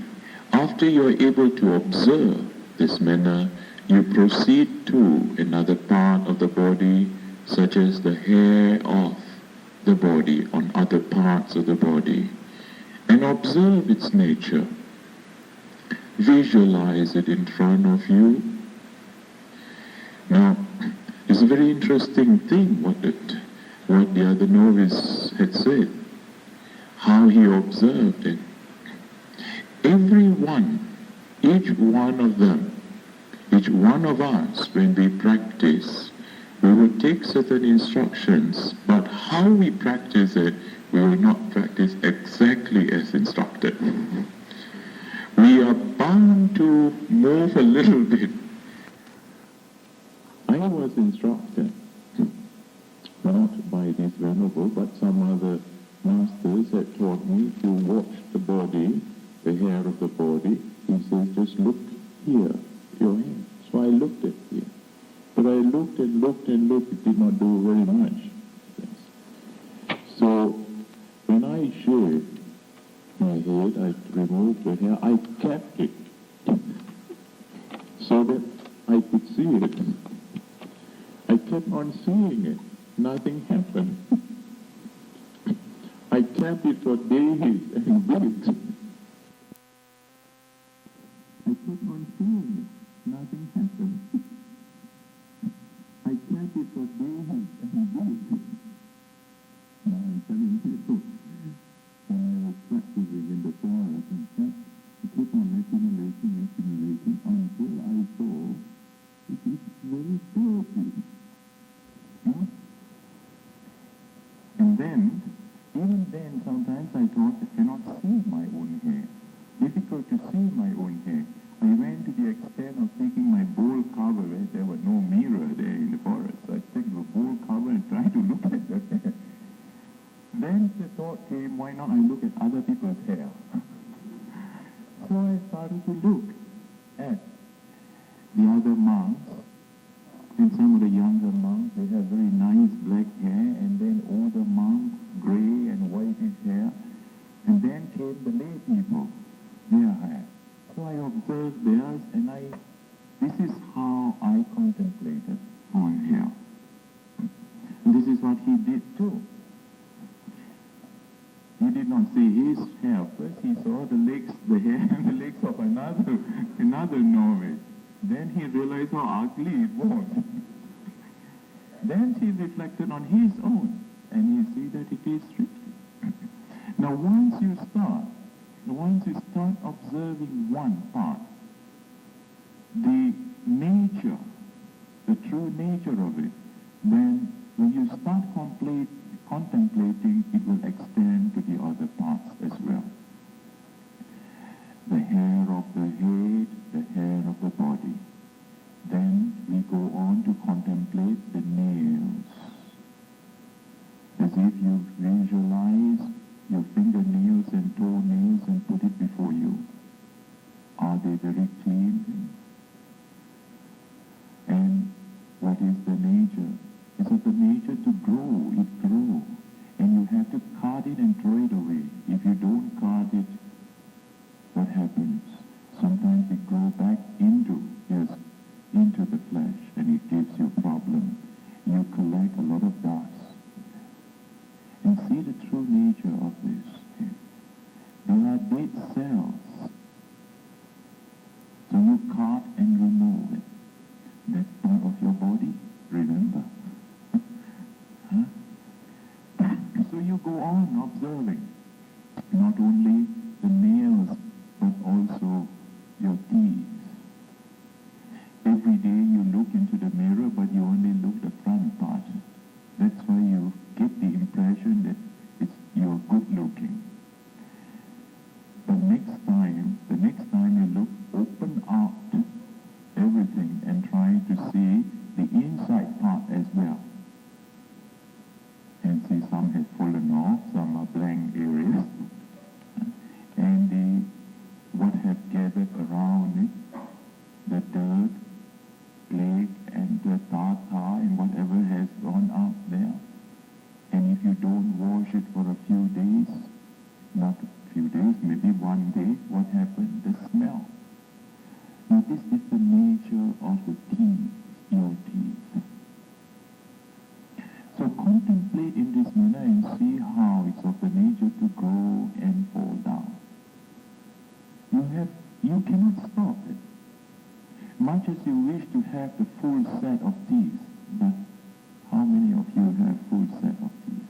After you are able to observe this manner, you proceed to another part of the body, such as the hair of the body on other parts of the body, and observe its nature. Visualize it in front of you. Now, it's a very interesting thing what the other novice had said, how he observed it. Everyone, each one of them, each one of us, when we practice, we will take certain instructions, but how we practice it, we will not practice exactly as instructed. We are bound to move a little bit. I was instructed, not by this venerable, but some other masters had taught me to watch the body, the hair of the body. He says, just look here, your hair. So I looked at here. But I looked and looked and looked, it did not do very much. Yes. So when I shaved my head, I removed the hair, I kept it so that I could see it. I kept on seeing it. Nothing happened. I kept it for days and weeks. I kept on seeing it. Nothing happened. I kept it for days and weeks. Now I'm telling you, when I was practicing in the forest and kept on accumulating until I saw it is very dirty. No? And then, even then, sometimes I thought I cannot see my own hair. Difficult to see my own hair. I went to the extent of taking my bowl cover, where there was no mirror there in the forest. So I took the bowl cover and tried to look at the hair. Then the thought came, why not I look at other people's hair? So I started to look at the other monks And some of the younger monks, they have very nice black hair, and then older monks, gray and whitish hair. And then came the lay people, their hair. So I observed theirs, and this is how I contemplated on hair. And this is what he did too. He did not see his hair first, he saw the legs, the hair and the legs of another novice. Then he realized how ugly it was. Then he reflected on his own, and he see that it is tricky. Now once you start observing one part, the nature, the true nature of it, then when you start contemplating, it will extend to the other parts as well. The hair of the head, the hair of the body. Then we go on to contemplate the nails. As if you visualize your fingernails and toenails and put it before you. Are they very clean? And what is the nature? It's of the nature to grow. It grows. And you have to cut it and throw it away. If you don't cut it, what happens? Sometimes it grows back into the flesh, and it gives you a problem. You collect a lot of dust. And see the true nature of this. They are dead cells. So you cut and remove it. That's part of your body, remember? Huh? So you go on observing not only the nails, but also your teeth. Every day you look into the mirror, but you only look the front part. That's why you get the impression that you're good looking. But the next time you look, open out everything and try to see the inside part as well. And see some have fallen off, some are blank areas. And what have gathered around it, the dirt, plague, and the tartar, and whatever has gone out there. And if you don't wash it for a few days, not a few days, maybe one day, what happened? The smell. Now this is the nature of the teeth, your teeth. So contemplate in this manner and see how it's of the nature to grow and fall down. You cannot stop it. Much as you wish to have the full set of teeth, but how many of you have full set of teeth?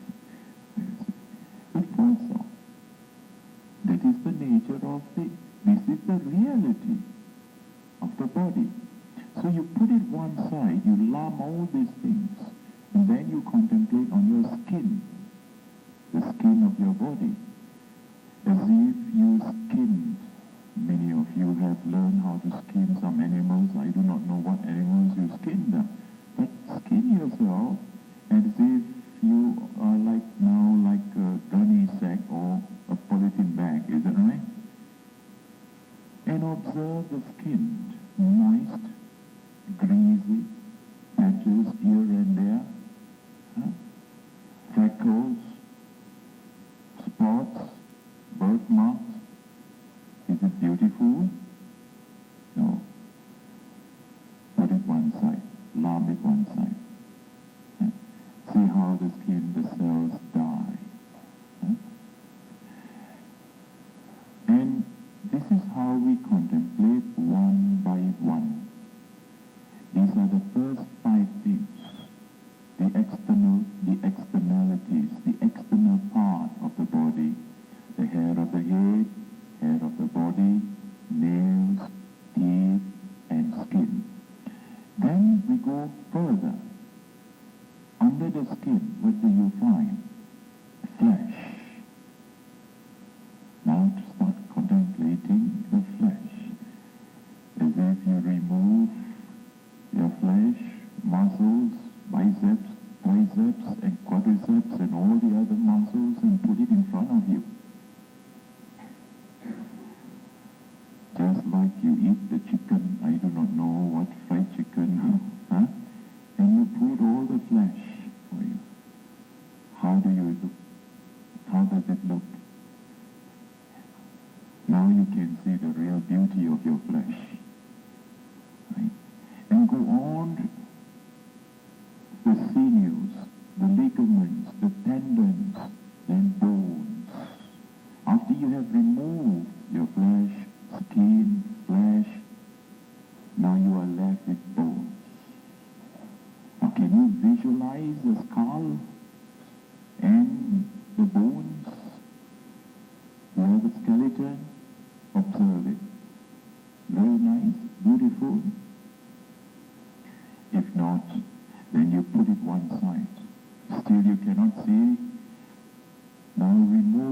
It falls off. That is the nature of this is the reality of the body. So you put it one side, you lump all these things, and then you contemplate on your skin, the skin of your body, as if you skinned. Many of you have learned how to skin some animals. I do not know what animals you skin them. But skin yourself as if you are like a gunny sack or a polythene bag, is it right? And observe the skin, moist, greasy, patches here and there, freckles, spots, birthmarks. Is it beautiful? No. Put it one side. Lump it one side. See how the skin, the cells die. And this is how we contemplate one by one. These are the first 5 things. The externalities, the external part of the body, the hair of the head, hair of the body, nails, teeth, and skin. Then we go further. Under the skin, what do you find? Flesh. Now to start contemplating the flesh. As if you remove your flesh, muscles, biceps, triceps, and quadriceps, and all the other muscles, and put it in front of you. Just like you eat the chicken, I do not know what fried chicken,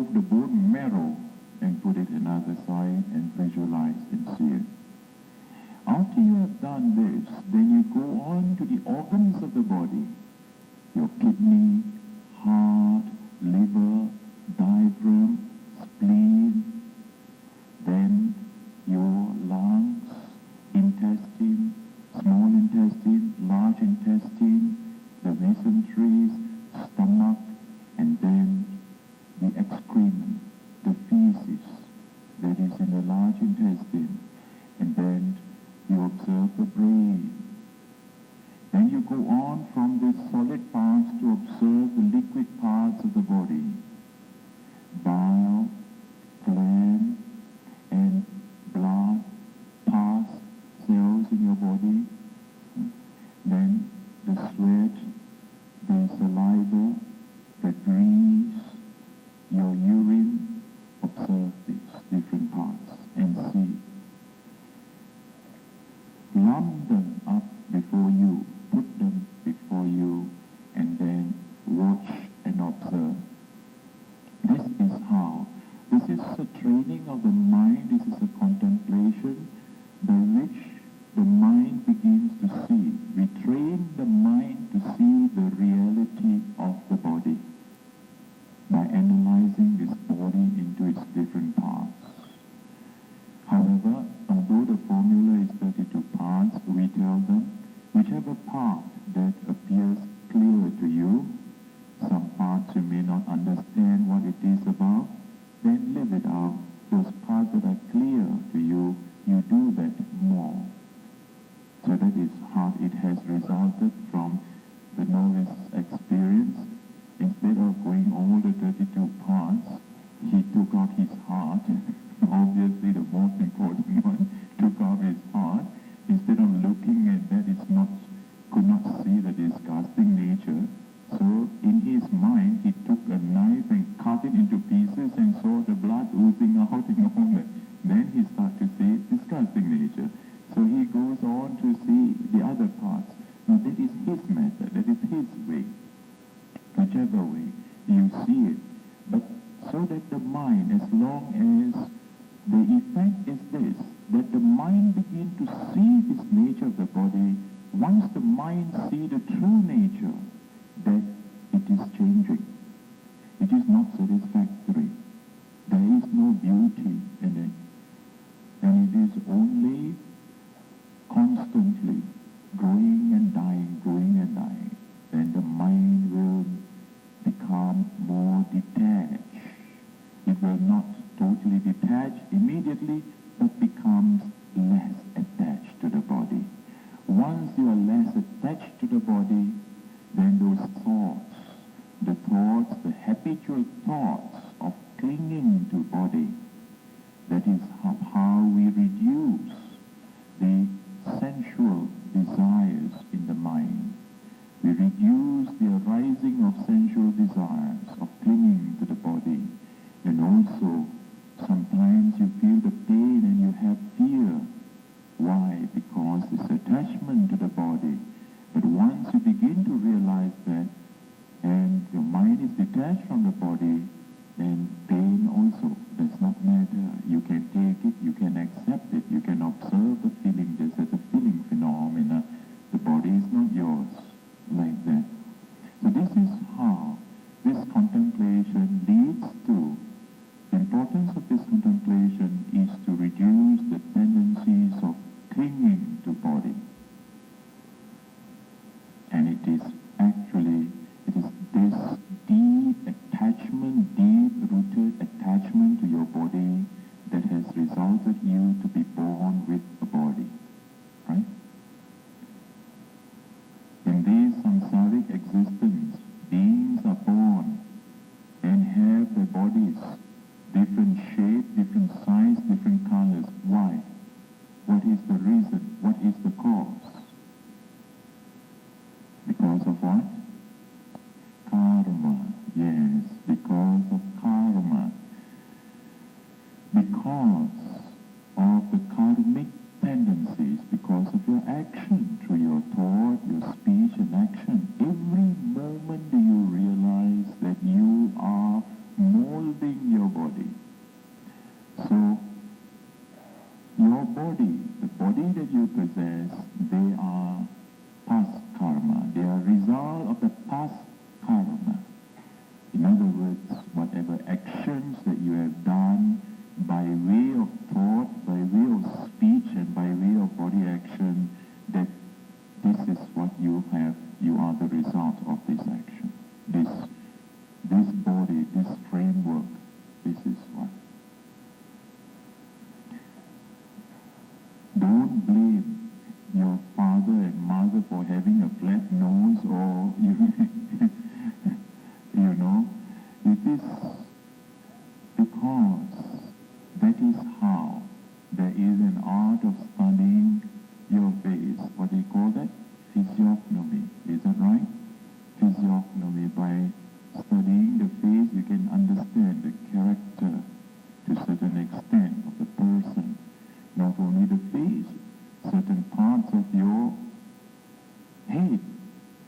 remove the bone marrow and put it another side and visualize and see it. After you have done this, then you go on to the organs of the body. Your kidney, heart, liver, diaphragm, spleen, then your lungs, intestine, small intestine, large intestine, the mesenteries, stomach, and then the excrement, the feces that is in the large intestine, and then you observe the brain. Then you go on from the solid parts to observe the liquid parts of the body, bile, phlegm, and blood, pus, cells in your body, then the sweat, the saliva, the grease, your urine. Observe these different parts and see. Lump them up before you, put them before you, and then watch and observe. This is how. This is a training of the mind. This is a contemplation by which the mind begins to see. We train the mind to see the reality of the body by analyzing this body into its different parts. However, although the formula is 32 parts, we tell them, whichever part that appears clear to you, some parts you may not understand what it is about, then leave it out. Those parts that are clear to you, you do that more. So that is how it has resulted from the novice experience. Instead of going all the 32 parts, he took out his heart, obviously the most important one, took out his heart. Instead of looking at that, could not see the disgusting nature. So in his mind, he took a knife and cut it into pieces and saw the blood oozing out and all that. Then he started to see disgusting nature. So he goes on to see the other parts. Now that is his method, that is his way. Whichever way you see it. But so that the mind, as long as the effect is this, that the mind begins to see this nature of the body. Once the mind sees the true nature, that it is changing. It is not satisfactory. There is no beauty in it. And it is only constantly growing and dying. Then the mind will become more detached. It will not totally detach immediately, but becomes less attached to the body. Once you are less attached to the body, then those thoughts, the habitual thoughts of clinging to body, that is how we reduce the sensual desires in the mind. We reduce the arising of sensual desires, of clinging to the body. And also, sometimes you feel the pain and you have fear. Why? Because it's attachment to the body. But once you begin to realize that, and your mind is detached from the body, then pain also does not matter. You can take it, you can accept it, you can observe the feeling just as a feeling phenomena. The body is not yours, like that. So this is how this contemplation leads to. The importance of this contemplation is to reduce the tendencies of clinging to body. And it is this deep attachment, deep-rooted attachment to your body that has resulted you to be born with a body. Right? In this samsaric existence, beings are born and have their bodies, different shape, different size, different colors. Why? What is the reason? What is the cause? Because of what? Karma. Yes, because of karma. Because of the karmic tendencies, because of your action, through your thought, your speech and action. Every moment do you realize that you are molding your body that you possess, they are past karma. They are result of the past karma. In other words, whatever actions that you have done by way of thought, by way of speech, and by way of body action, that this is what you have, you are the result of this action. This body, this framework, this is what. Don't blame your father and mother for having a flat nose, or you know, it is because that is how there is an art of studying your face. What do you call that? Physiognomy. Is that right? Physiognomy. By studying the face, you can understand the character to a certain extent of the person. Not only the face, certain parts of your head,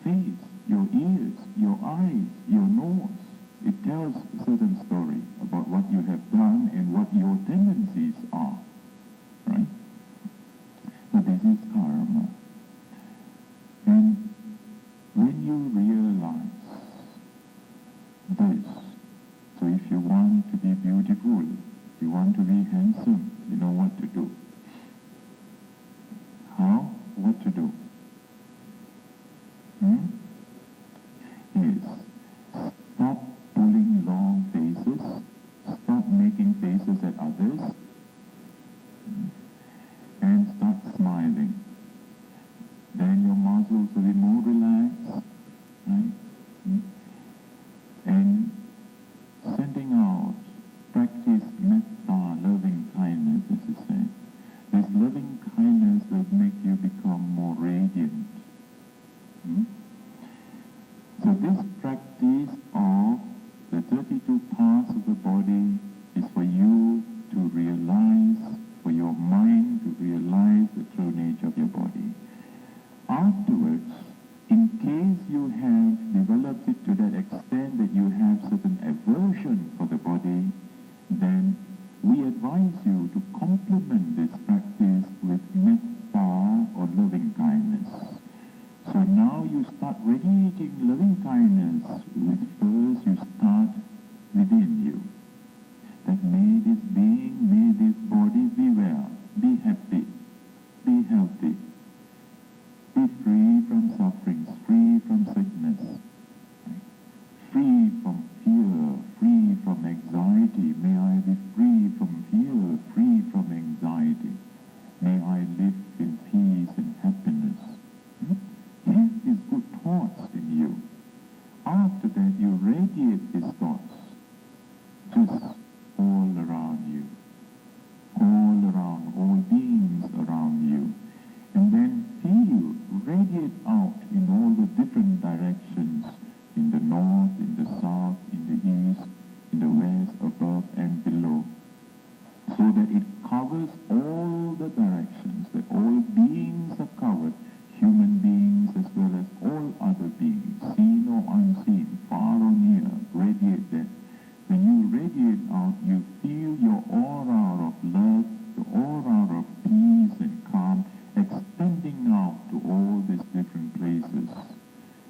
face, your ears, your eyes, your nose. It tells a certain story about what you have done and what your tendencies are. Right? So this is karma. And when you realize this, so if you want to be beautiful, if you want to be handsome, you know what to do. How? What to do? Yes. Stop pulling long faces. Stop making faces at others. And start smiling. Then your muscles will be more relaxed. Right? And sending out, practice metta, loving kindness, as you say. This loving kindness will make you become more radiant. So this practice of the 32 parts of the body is for you to realize, for your mind to realize the true nature of your body. Afterwards, in case you have developed it to that extent that you have certain aversion for the body, then we advise you to complement this practice with metta or loving kindness. So now you start radiating loving kindness with first you start within you. That may this being, may this body be well, be happy, be healthy, be free from sufferings, free from sickness, right? Free from fear, free from anxiety. May I be free from fear, free from anxiety. May I live in peace and happiness. Have these good thoughts in you. After that, you radiate these thoughts just all around you, all around, all beings around you. And then feel, radiate out in all the different directions, in the north, in the south, in the east, in the west, above and below, so that it covers all the directions, that all beings are covered, human beings as well as all other beings, seen or unseen, far or near, radiate that. When you radiate out, you feel your aura of love, the aura of peace and calm, extending out to all these different places.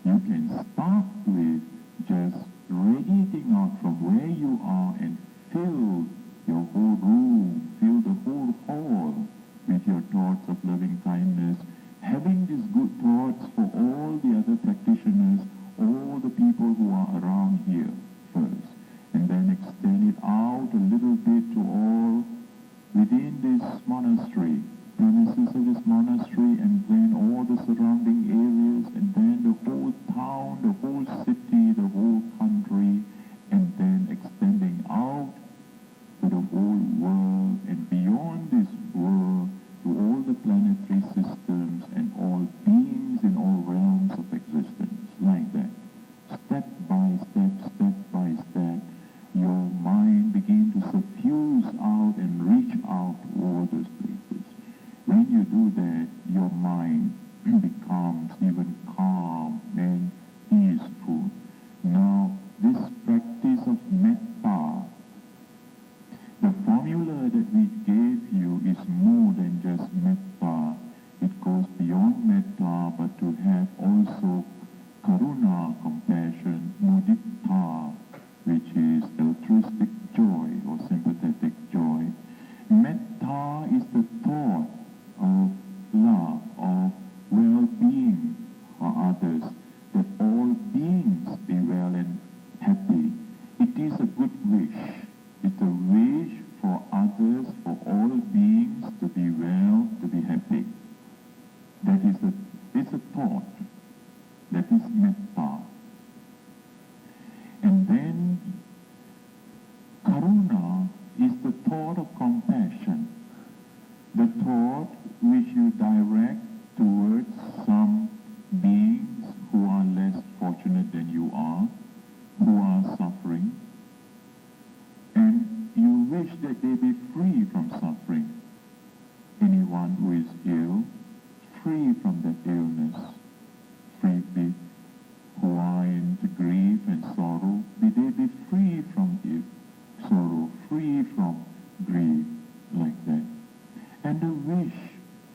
You can start with just radiating out from where you are and fill your whole room, fill the whole hall with your thoughts of loving kindness, having these good thoughts for all the other practitioners, all the people who are around here first, and then extend it out a little bit to all within this monastery, premises of this monastery, and then all the surrounding areas, and then the whole town, the whole city, the whole country, and then extending out to the whole world, and beyond this world, to all the planetary systems and all beings in all realms of existence, like that. Step by step, your mind begins to suffuse out and reach out to all those places. When you do that, your mind becomes even calm and peaceful. Now, this practice of metta, the formula that we gave you is more than just wish. It's a wish for others, for all beings to be well, to be happy. That is it's a thought. That is metta. And then karuna is the thought of compassion. The thought which you direct towards some beings who are less fortunate than you are, who are suffering, and you wish that they be free from suffering. Anyone who is ill, free from that illness, free who are into grief and sorrow, be they be free from sorrow, free from grief, like that. And a wish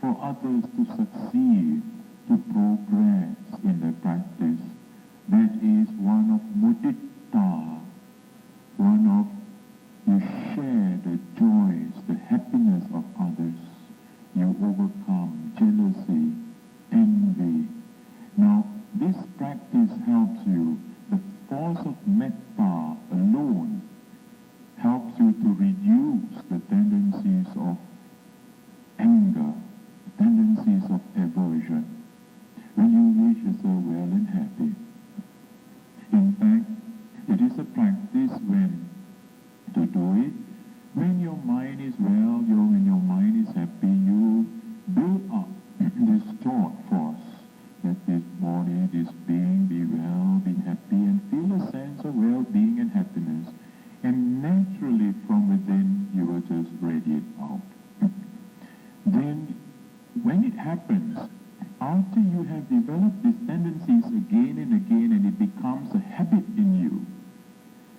for others to succeed, to progress in their practice, that is one of mudita, one of you share the joys, the happiness of others. You overcome jealousy, envy. Now, this practice helps you. The force of metta alone helps you to reduce the tendencies of anger, tendencies of aversion, when you wish yourself well and happy. In fact, it is a practice when to do it, when your mind is well, when your mind is happy, you build up this thought force, that this body, this being, be well, be happy, and feel a sense of well-being and happiness. And naturally from within, you will just radiate out. Then, when it happens, after you have developed these tendencies again and again, and it becomes a habit in you,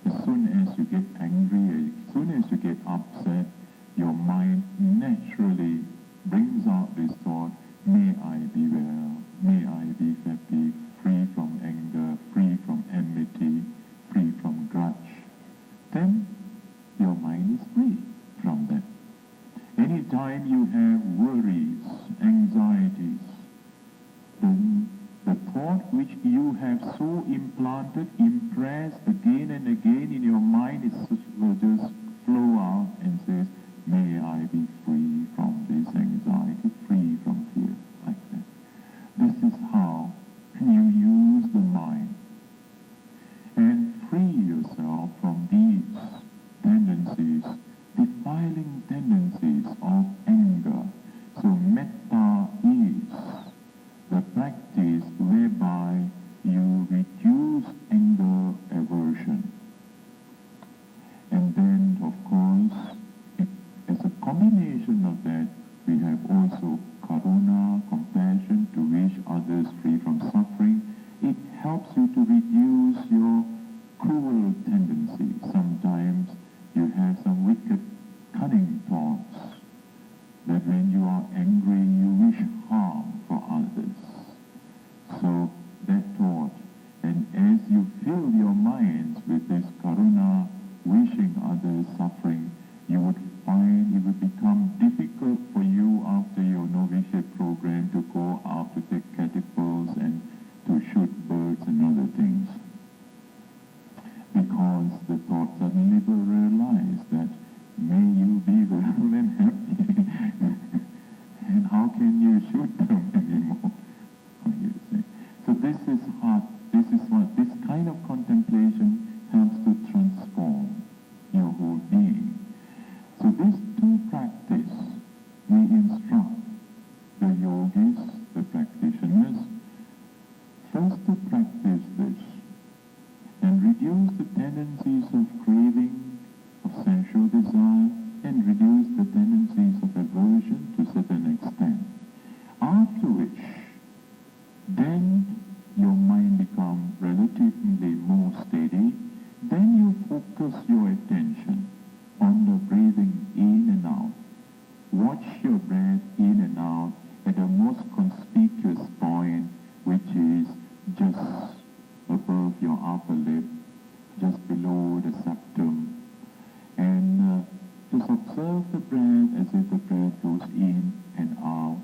as soon as you get angry, as soon as you get upset, your mind naturally brings out this thought, may I be well, may I be happy, free from anger, free from enmity, free from grudge. Then your mind is free from that. Anytime you have worries, anxieties, the thought which you have so implanted, impressed again and again in your mind will just flow out and says, may I be free from this anxiety, free from fear, like that. This is how you use the mind and free yourself from these tendencies, defiling tendencies of anger. So metta is the practice whereby you reduce anger, aversion. And then, of course, as a combination of that, we have also karuna, compassion, to wish others free from suffering. It helps you to reduce your cruel tendencies. Sometimes you have some wicked, cunning thoughts, that when you are angry, you wish harm for others. So that thought, and as you fill your minds with this karuna, wishing others suffering, you would find it would become difficult for you after your novitiate program to go out to take catapults and to shoot birds and other things. Because the thought suddenly will realize that may you be well and happy. And how can you shoot them anymore? So this is hard. This kind of contemplation helps to transform your whole being. So these two practices, we instruct the yogis, the practitioners, first to practice this and reduce the tendencies of craving, of sensual desire, and reduce the tendencies of aversion to a certain extent. After which, then your mind becomes relatively more steady. Then you focus your attention on the breathing in and out. Watch your breath in and out at the most conspicuous point, which is just above your upper lip, just below the septum. And just observe the breath as if the breath goes in and out,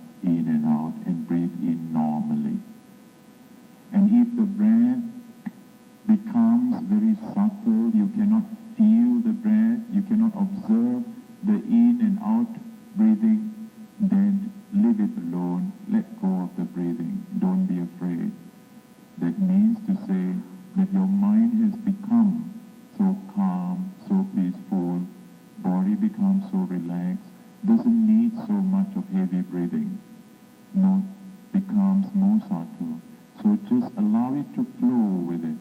and breathe in normally. And if the breath becomes very subtle, you cannot feel the doesn't need so much of heavy breathing, no, becomes more subtle. So just allow it to flow with it.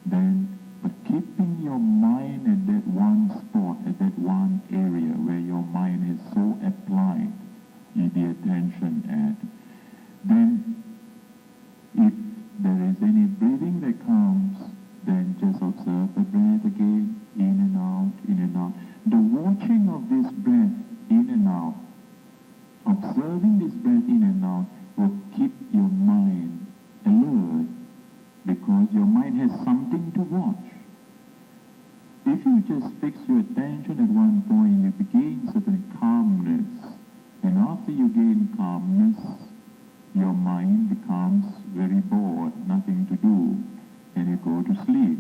Then, but keeping your mind at that one spot, at that one area where your mind is so applied, the attention at, then if there is any breathing that comes, then just observe the breath again, in and out, in and out. The watching of this breath in and out, observing this breath in and out, will keep your mind alert, because your mind has something to watch. If you just fix your attention at one point, you gain certain calmness. And after you gain calmness, your mind becomes very bored, nothing to do, and you go to sleep.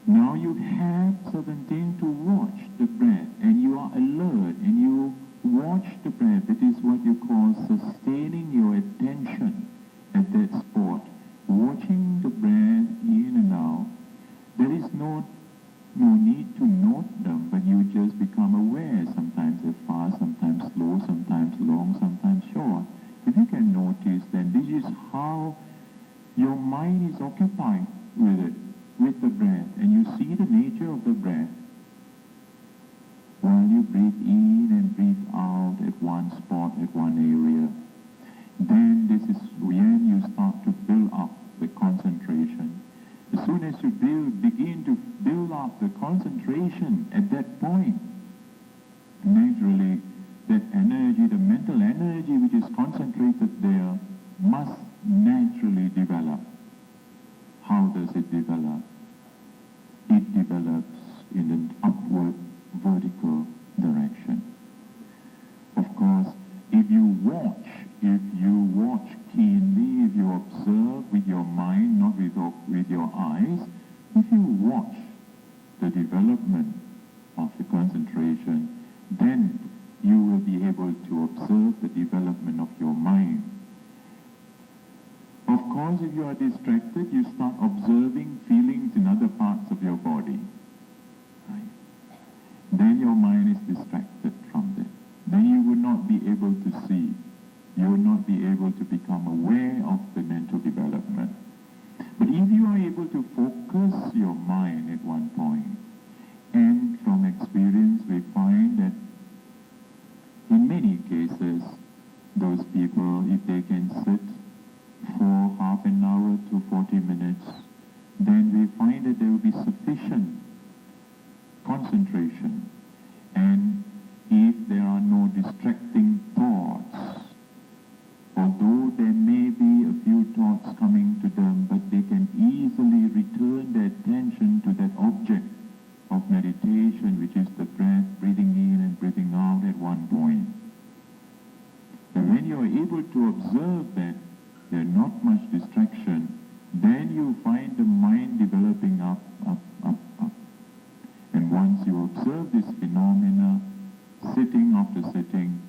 Now you have certain thing to watch the breath, and you are alert, and you watch the breath. It is what you call sustaining your attention at that spot, watching the breath in and out. There is no need to note them, but you just become aware. Sometimes they're fast, sometimes slow, sometimes long, sometimes short. If you can notice, then this is how your mind is occupied with it, with the breath, and you see the nature of the breath while you breathe in and breathe out at one spot, at one area. Then this is when you start to build up the concentration. As soon as you begin to build up the concentration at that point, naturally that energy, the mental energy which is concentrated there, must naturally develop. How does it develop? It develops in an upward vertical direction. Of course, if you watch keenly, if you observe with your mind, not with your eyes, if you watch the development of the concentration, then you will be able to observe the development of your mind. Of course, if you are distracted, you start observing feelings in other parts of your body. Right? Then your mind is distracted from that. Then you will not be able to see. You will not be able to become aware of the mental development. But if you are able to focus your mind at one point, and from experience we find that in many cases, those people, if they can sit for half an hour to 40 minutes, then we find that there will be sufficient concentration. And if there are no distracting thoughts, although there may be a few thoughts coming to them, but they can easily return their attention to that object of meditation, which is the breath, breathing in and breathing out at one point. And when you are able to observe that there's not much distraction, then you find the mind developing up. And once you observe this phenomena, sitting after sitting,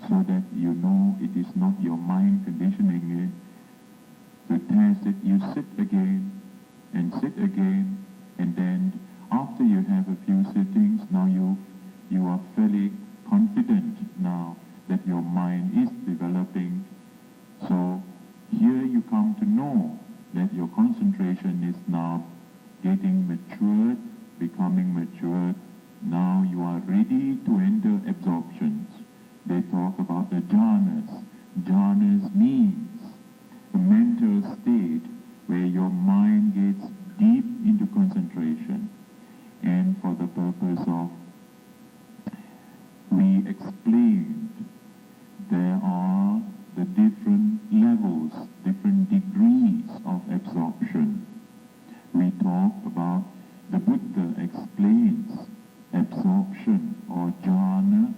so that you know it is not your mind conditioning it, to test it, you sit again, and then after you have a few sittings, now you are fairly confident now that your mind is developing. So here you come to know that your concentration is now getting matured, becoming matured. Now you are ready to enter absorptions. They talk about the jhanas. Jhanas means a mental state where your mind gets deep into concentration. And for the purpose of, we explained, there are the different levels, different degrees of absorption. We talked about, the Buddha explains absorption or jhana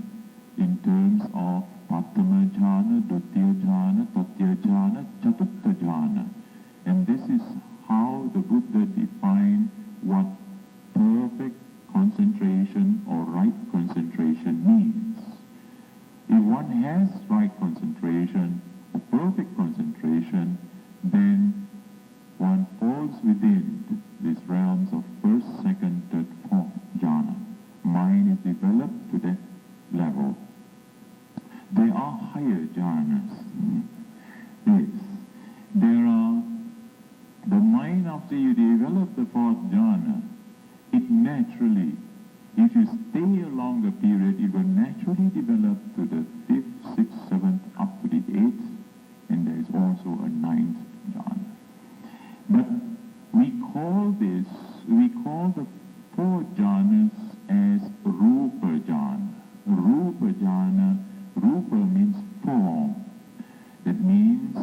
in terms of Pratama jhana, Dutiya jhana, Tatiya jhana, Chatutta jhana. And this is how the Buddha defined what perfect concentration or right concentration means. If one has right concentration, or perfect concentration, then one falls within these realms of first, second, third, fourth jhana. naturally, if you stay a longer period, it will naturally develop to the 5th, 6th, 7th, up to the 8th, and there is also a 9th jhana. But we call the 4 jhanas as Rupa jhana. Rupa jhana, Rupa means form. That means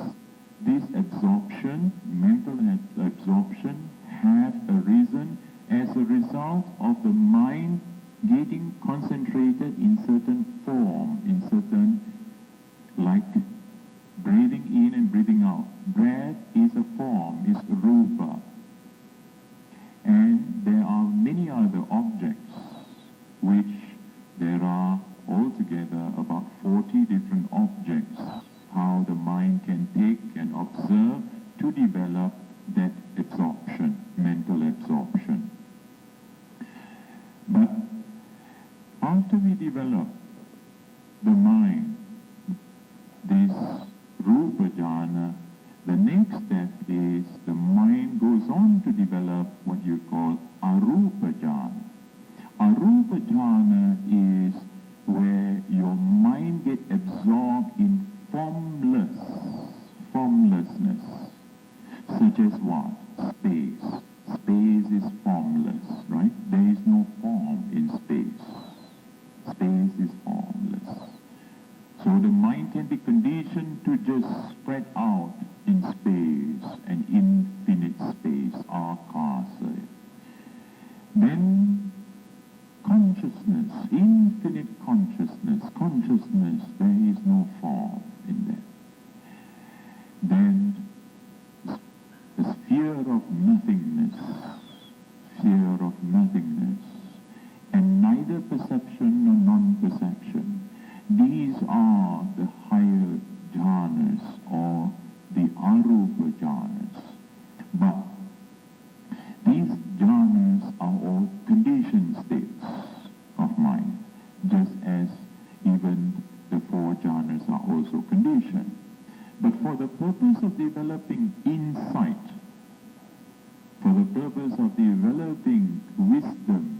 this absorption, mental absorption, have arisen as a result of the mind getting concentrated in certain form, in certain, like breathing in and breathing out. Breath is a form, is Rupa. And there are many other objects, which there are altogether about 40 different objects, how the mind can take and observe to develop that absorption, mental absorption. But after we develop the mind, this Rupa jhana, the next step is the mind goes on to develop what you call Arupa jhana. Arupa jhana is where your mind gets absorbed in formlessness, such as what? Space. Space is formless, right? There is no form in space. Space is formless. So the mind can be conditioned to just spread out in space, and infinite space, akasa. Then consciousness, infinite consciousness, there is no form in that. Then the sphere of nothingness, and neither perception nor non-perception. These are the higher jhanas, or the Arupa jhanas. But these jhanas are all conditioned states of mind, just as even the 4 jhanas are also conditioned. But for the purpose of developing insight, for the purpose of developing wisdom,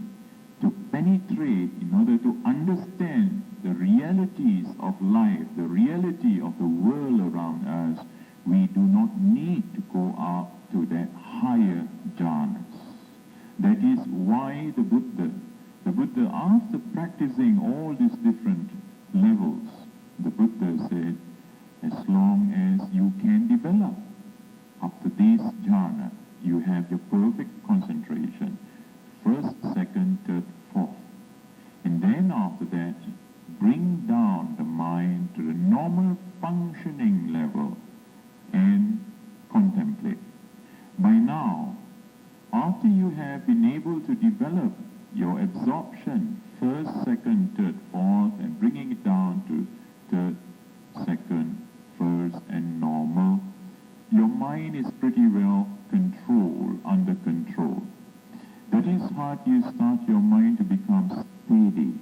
to penetrate in order to understand the realities of life, the reality of the world around us, we do not need to go up to that higher jhanas. That is why the Buddha, after practicing all these different levels, the Buddha said, as long as you can develop up to this jhana, you have your perfect concentration, 1st, 2nd, 3rd, 4th. And then after that, bring down the mind to the normal functioning level and contemplate. By now, after you have been able to develop your absorption, 1st, 2nd, 3rd, 4th, and bringing it down to 3rd, 2nd, 1st, and normal, your mind is pretty well controlled, under control. That is how you start your mind to become steady.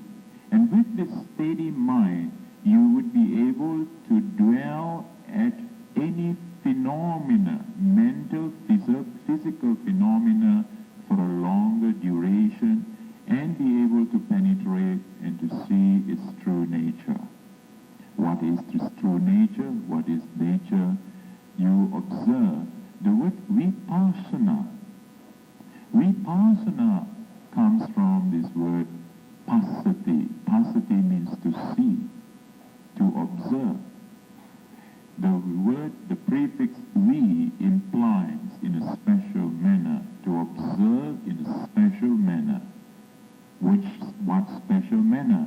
And with this steady mind, you would be able to dwell at any phenomena, mental, physical phenomena, for a longer duration, and be able to penetrate and to see its true nature. What is its true nature? What is nature? You observe. The word vipassana. Vipassana comes from this word passati. Passati means to see, to observe. The prefix vi implies in a special manner, to observe in a special manner. What special manner?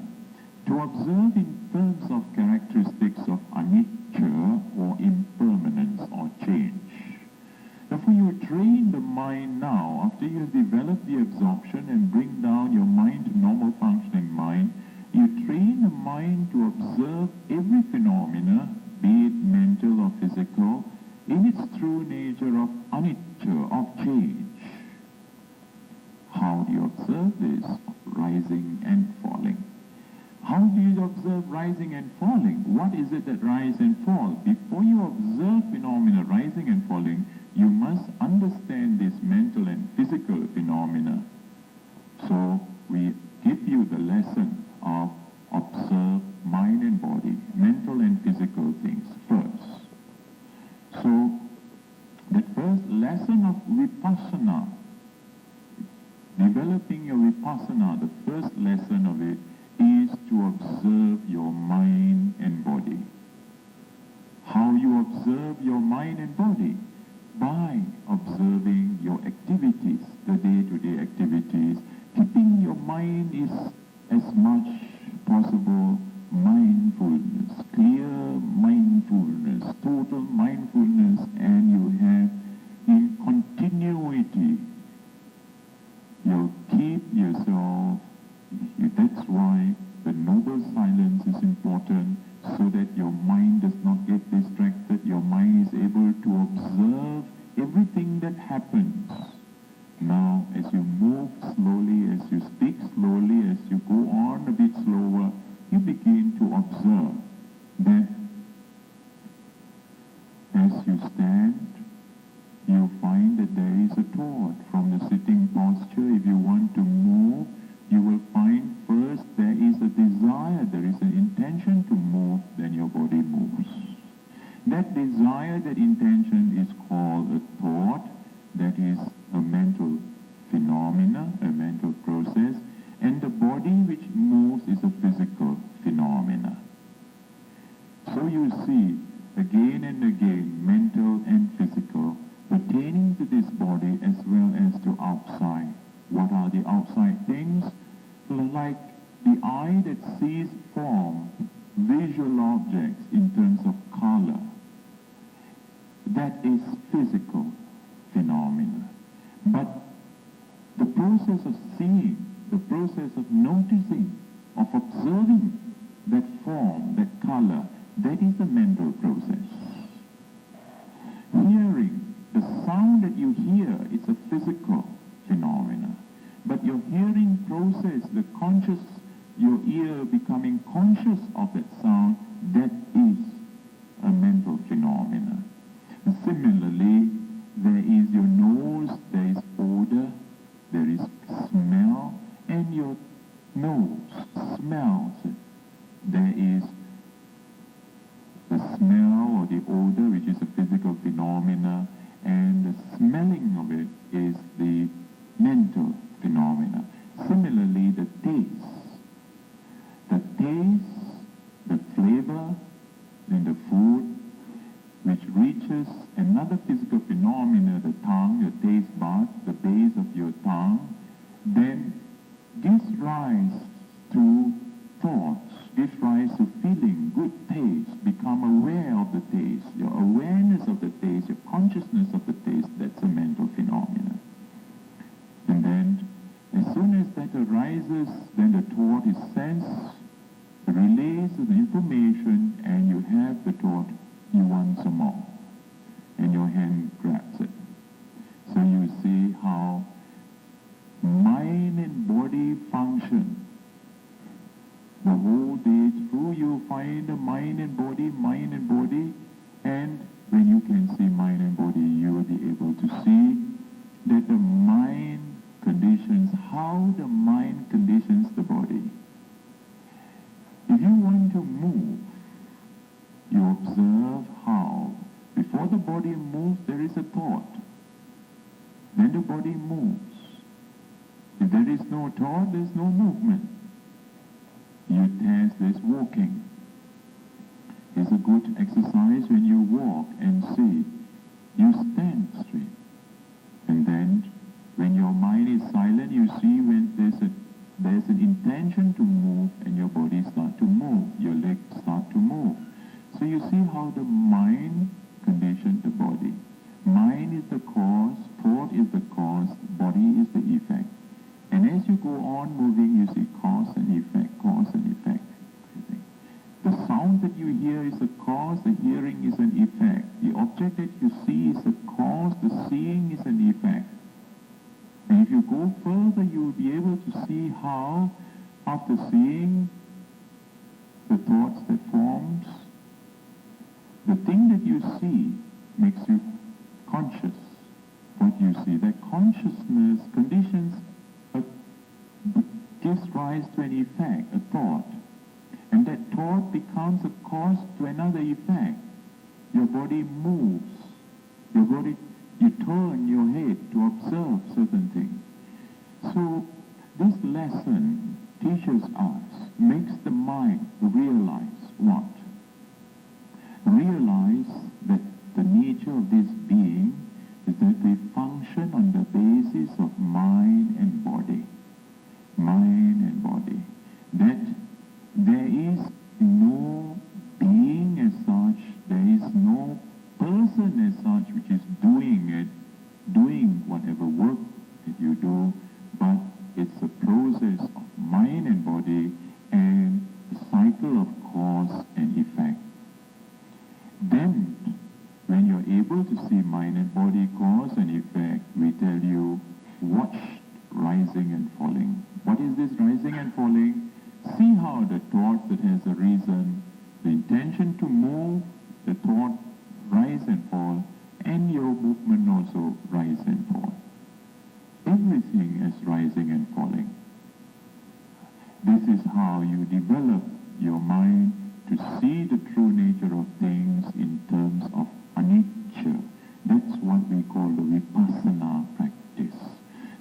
To observe in terms of characteristics of anicca, or impermanence, or change. Therefore, you train the mind now, after you have developed the absorption and bring down your mind to normal functioning mind, you train the mind to observe every phenomena, be it mental or physical, in its true nature of anicca, of change. How do you observe this? Rising and falling. How do you observe rising and falling? What is it that rise and fall? Before you observe phenomena rising and falling, you must understand this mental and physical phenomena. So developing your vipassana, the first lesson of it is to observe your mind and body. How you observe your mind and body? By observing your activities, the day-to-day activities. Keeping your mind is as much possible mindfulness, clear mindfulness, total mindfulness, and you have in continuity. You keep yourself, that's why the noble silence is important, so that your mind does not get distracted, your mind is able to observe everything that happens. Now, as you move slowly, as you speak slowly, as you go on a bit slower, you begin to observe that as you stand, you find that there is a thought from the sitting posture. If you want to move, you will find first there is a desire, there is an intention to move, then your body moves. That desire, that intention is called a thought, that is a mental phenomena, a mental process, and the body which moves is a physical phenomena. So you see, again and again, mental and physical, pertaining to this body as well as to outside. What are the outside things? Like the eye that sees form, visual objects in terms of color. That is physical phenomena. But the process of seeing, the process of noticing, of observing that form, that color, that is the mental process. Hearing, the sound that you hear is a physical phenomena. But your hearing process, the conscious, your ear becoming conscious of that sound, that is a mental phenomena. Similarly, there is your nose, there is odor, there is smell, and your nose smells it. There is the smell or the odor, which is a physical phenomena, and the smelling of it is the mental phenomena. Similarly, the taste, the flavor in the food, which reaches another physical phenomena, the tongue, your taste buds, the base of your tongue, then gives rise to thoughts, gives rise to feeling, good taste, become aware of the taste, your awareness of the taste, your consciousness of the taste, that's a mental phenomena. And then, as soon as that arises, then the thought is sensed, relays the information, and you have the thought, you want some more, and your hand grabs it. So you see how mind and body function. The whole day through you find the mind and body, and when you can see mind and body, you will be able to see that the mind conditions, how the mind conditions the body. If you want to move, you observe how, before the body moves, there is a thought. Then the body moves. If there is no thought, there is no movement. You test this walking. It's a good exercise when you walk and see. You stand straight. And then, when your mind is silent, you see when there's an intention to move and your body starts to move. Your legs start to move. So you see how the mind conditions the body. Mind is the cause, thought is the cause, body is the effect. And as you go on moving, you see cause and effect, cause and effect. The sound that you hear is a cause, the hearing is an effect. The object that you see is a cause, the seeing is an effect. And if you go further, you will be able to see how, after seeing the thoughts that forms, the thing that you see makes you conscious. What you see, that consciousness conditions, gives rise to an effect, a thought. And that thought becomes a cause to another effect. Your body moves. You turn your head to observe certain things. So this lesson teaches us, makes the mind realize what? Realize that the nature of this being is that we function on the basis of mind and body. Mind and body. That there is no being as such, there is no person as such which is doing whatever work that you do, but it's a process of mind and body and the cycle of cause and effect. Then, when you're able to see mind and body, cause and effect, we tell you, watch rising and falling. What is this rising and falling? See how the thought that has arisen, the intention to move, the thought rise and fall, and your movement also rise and fall. Everything is rising and falling. This is how you develop your mind to see the true nature of things in terms of anicca. That's what we call the vipassana practice.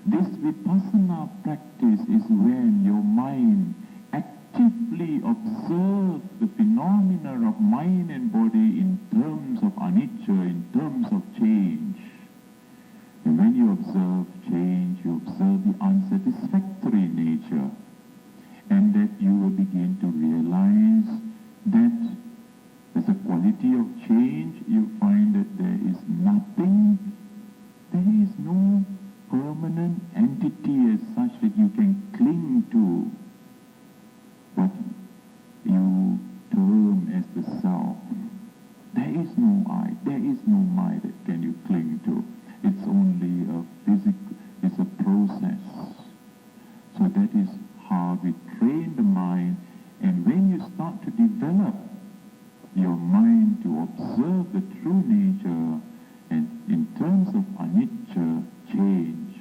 This vipassana practice is when your mind actively observes the phenomena of mind and body in terms of anicca, in terms of change. And when you observe change, you observe the unsatisfactory nature, and that you will begin to realize that as a quality of change, you find that there is nothing, there is no permanent entity as such that you can cling to, what you term as the self. There is no I, there is no mind that can you cling to. It's only a physical, it's a process. So that is how we train the mind, and when you start to develop your mind to observe the true nature and in terms of anicca, change,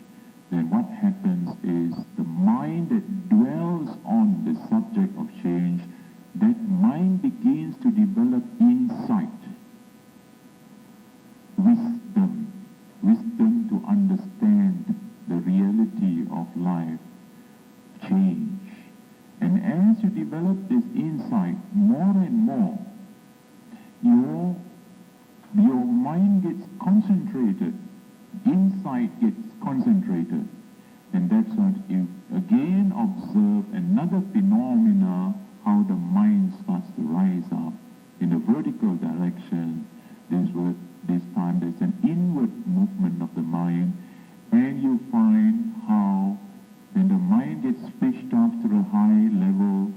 then what happens is the mind that dwells on the subject of change, that mind begins to develop insight, wisdom to understand the reality of life, change. And as you develop this insight more and more, your mind gets concentrated, insight gets concentrated, and that's what you again observe another phenomena, how the mind starts to rise up in a vertical direction. This time there's an inward movement of the mind, and you find how when the mind gets fished up to a high level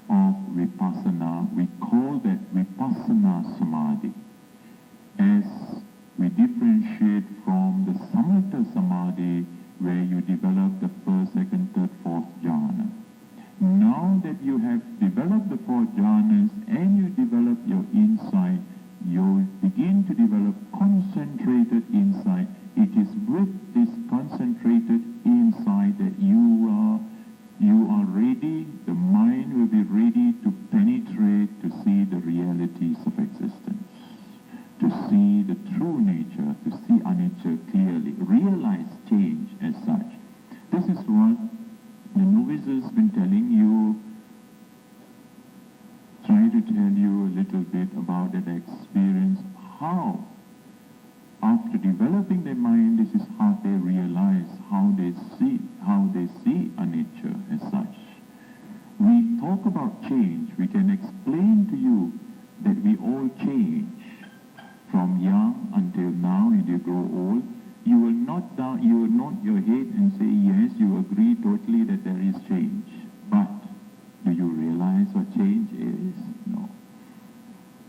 of vipassana, we call that vipassana samadhi, as we differentiate from the samatha samadhi, where you develop the first, second, third, fourth jhana. Now that you have developed the four jhanas and you develop your insight, you begin to develop concentrated insight. It is with this concentrated insight that you are ready, the mind will be ready to penetrate, to see the realities of existence, to see the true nature, to see anicca clearly, realize change as such. This is what the novice has been telling you, trying to tell you a little bit about that experience, how after developing their mind, this is how they realize, how they see anicca as such. We talk about change, we can explain to you that we all change. From young until now, as you grow old, you will nod your head and say, yes, you agree totally that there is change. But do you realize what change is? No.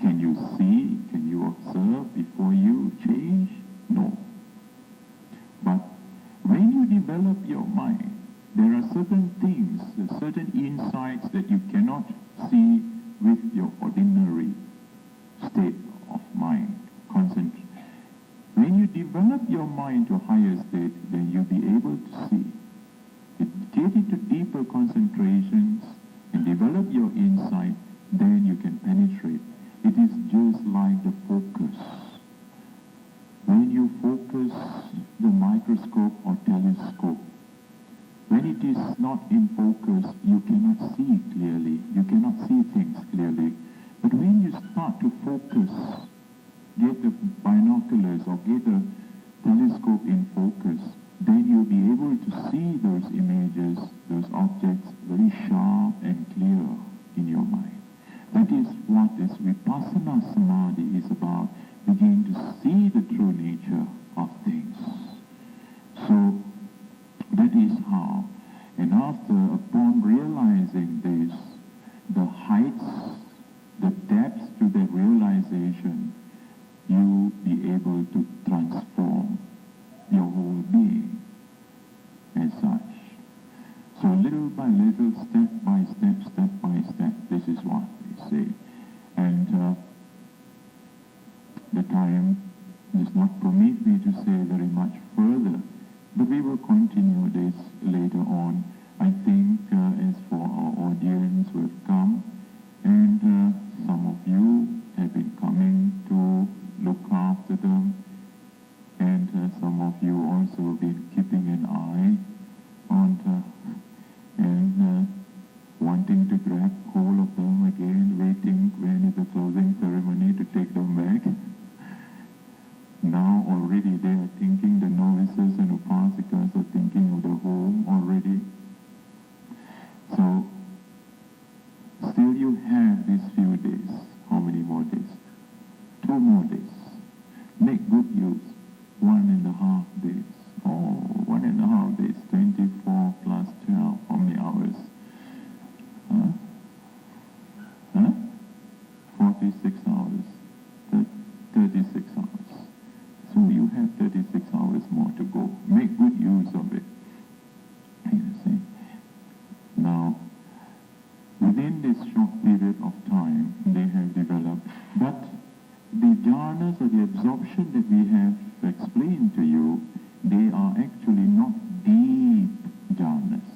Can you see? Can you observe before you change? No. But when you develop your mind, there are certain things, certain insights that you cannot see with your ordinary state of mind. Concentrate. When you develop your mind to a higher state, then you'll be able to see. Get into deeper concentrations and develop your insight, then you can penetrate. It is just like the focus. When you focus the microscope or telescope, when when it is not in focus, you cannot see clearly. You cannot see things clearly. But when you start to focus, get the binoculars or get a telescope in focus, then you'll be able to see those images, those objects, very sharp and clear in your mind. That is what this Vipassana Samadhi is about, beginning to see the true nature of things. So, that is how, and upon realizing this, the heights, the depths to that realization, you be able to transform your whole being as such. So little by little, step by step, this is what we say. And the time does not permit me to say very much further, but we will continue this later on. I think as for our audience who have come, and some of you have been coming to look after them, and some of you also have been keeping an eye on and wanting to grab hold of them again, waiting when is the closing ceremony to take them back. Now already they are thinking, the novices and upasikas are thinking of the home already. So still you have these few days. How many more days? 2 more days. Make good use. 1.5 days. Oh, 1.5 days. 24 plus 12. How many hours? 46 hours. 36 hours. So you have 36 hours more to go. Make good use of it. You see? Now, within this short period of time, they have developed. But the jhanas or the absorption that we have explained to you, they are actually not deep jhanas.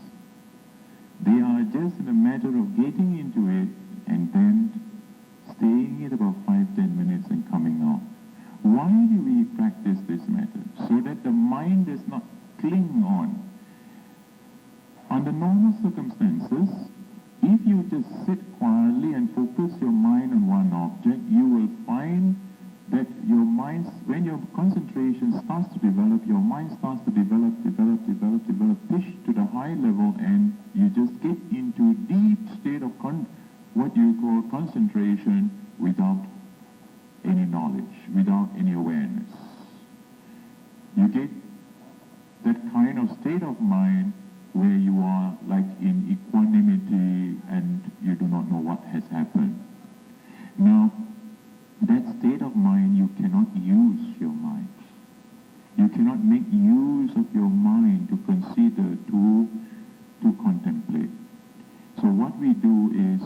They are just in a matter of getting into it and then staying it about 5-10 minutes and coming out. Why do we practice this method? So that the mind does not cling on. Under normal circumstances, if you just sit quietly and focus your mind on one object, you will find that your mind, when your concentration starts to develop, your mind starts to develop, push to the high level, and you just get into deep state of what you call concentration without any knowledge, without any awareness. You get that kind of state of mind where you are like in equanimity and you do not know what has happened. Now, that state of mind, you cannot use your mind. You cannot make use of your mind to consider, to contemplate. So what we do is,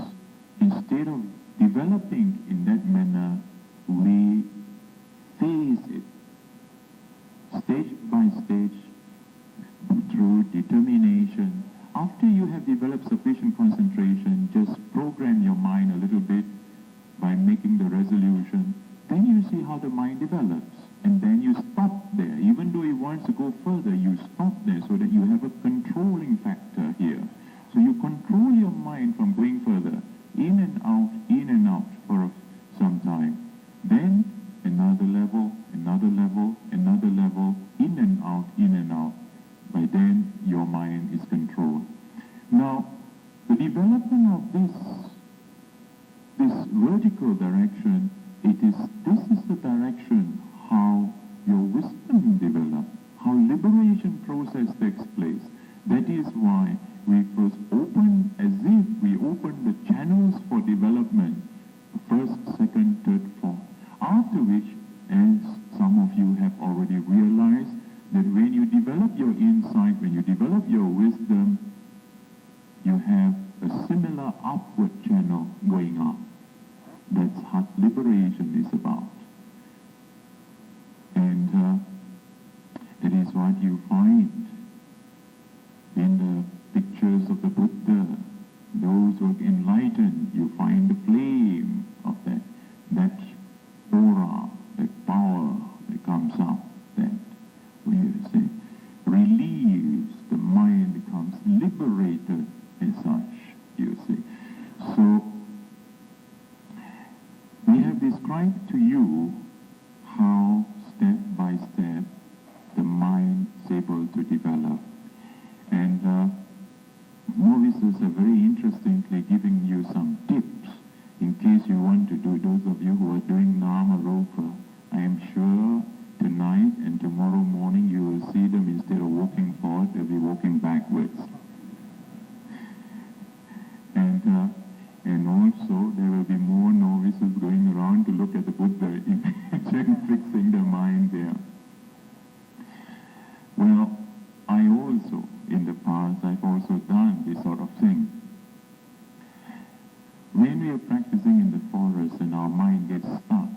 instead of developing in that manner, we phase it, stage by stage, through determination. After you have developed sufficient concentration, just program your mind a little bit by making the resolution. Then you see how the mind develops. And then you stop there. Even though it wants to go further, you stop there so that you have a controlling factor here. So you control your mind from going further, in and out for some time. Then another level, in and out. By then, your mind is controlled. Now, the development of this vertical direction, this is the direction how your wisdom develops, how liberation process takes place. That is why we first open, as if we open the channels for development, first, second, third, fourth. After which, as some of you have already realized, that when you develop your insight, when you develop your wisdom, you have a similar upward channel going up. That's what liberation is about. And that is what you find in the pictures of the Buddha. Those who are enlightened, you find the flame of that aura, that power that comes up, that, where you say, relieves, the mind becomes liberated as such, you see. So, we have described to you how step by step the mind is able to develop. And novices are very interestingly giving you some tips in case you want to do. Those of you who are doing Nama Rupa, I am sure tonight and tomorrow morning you will see them, instead of walking forward, they'll be walking backwards. And also there will be more novices going around to look at the Buddha image and fixing their mind there. Well, I also, in the past, I've also done this sort of thing. When we are practicing in the forest and our mind gets stuck,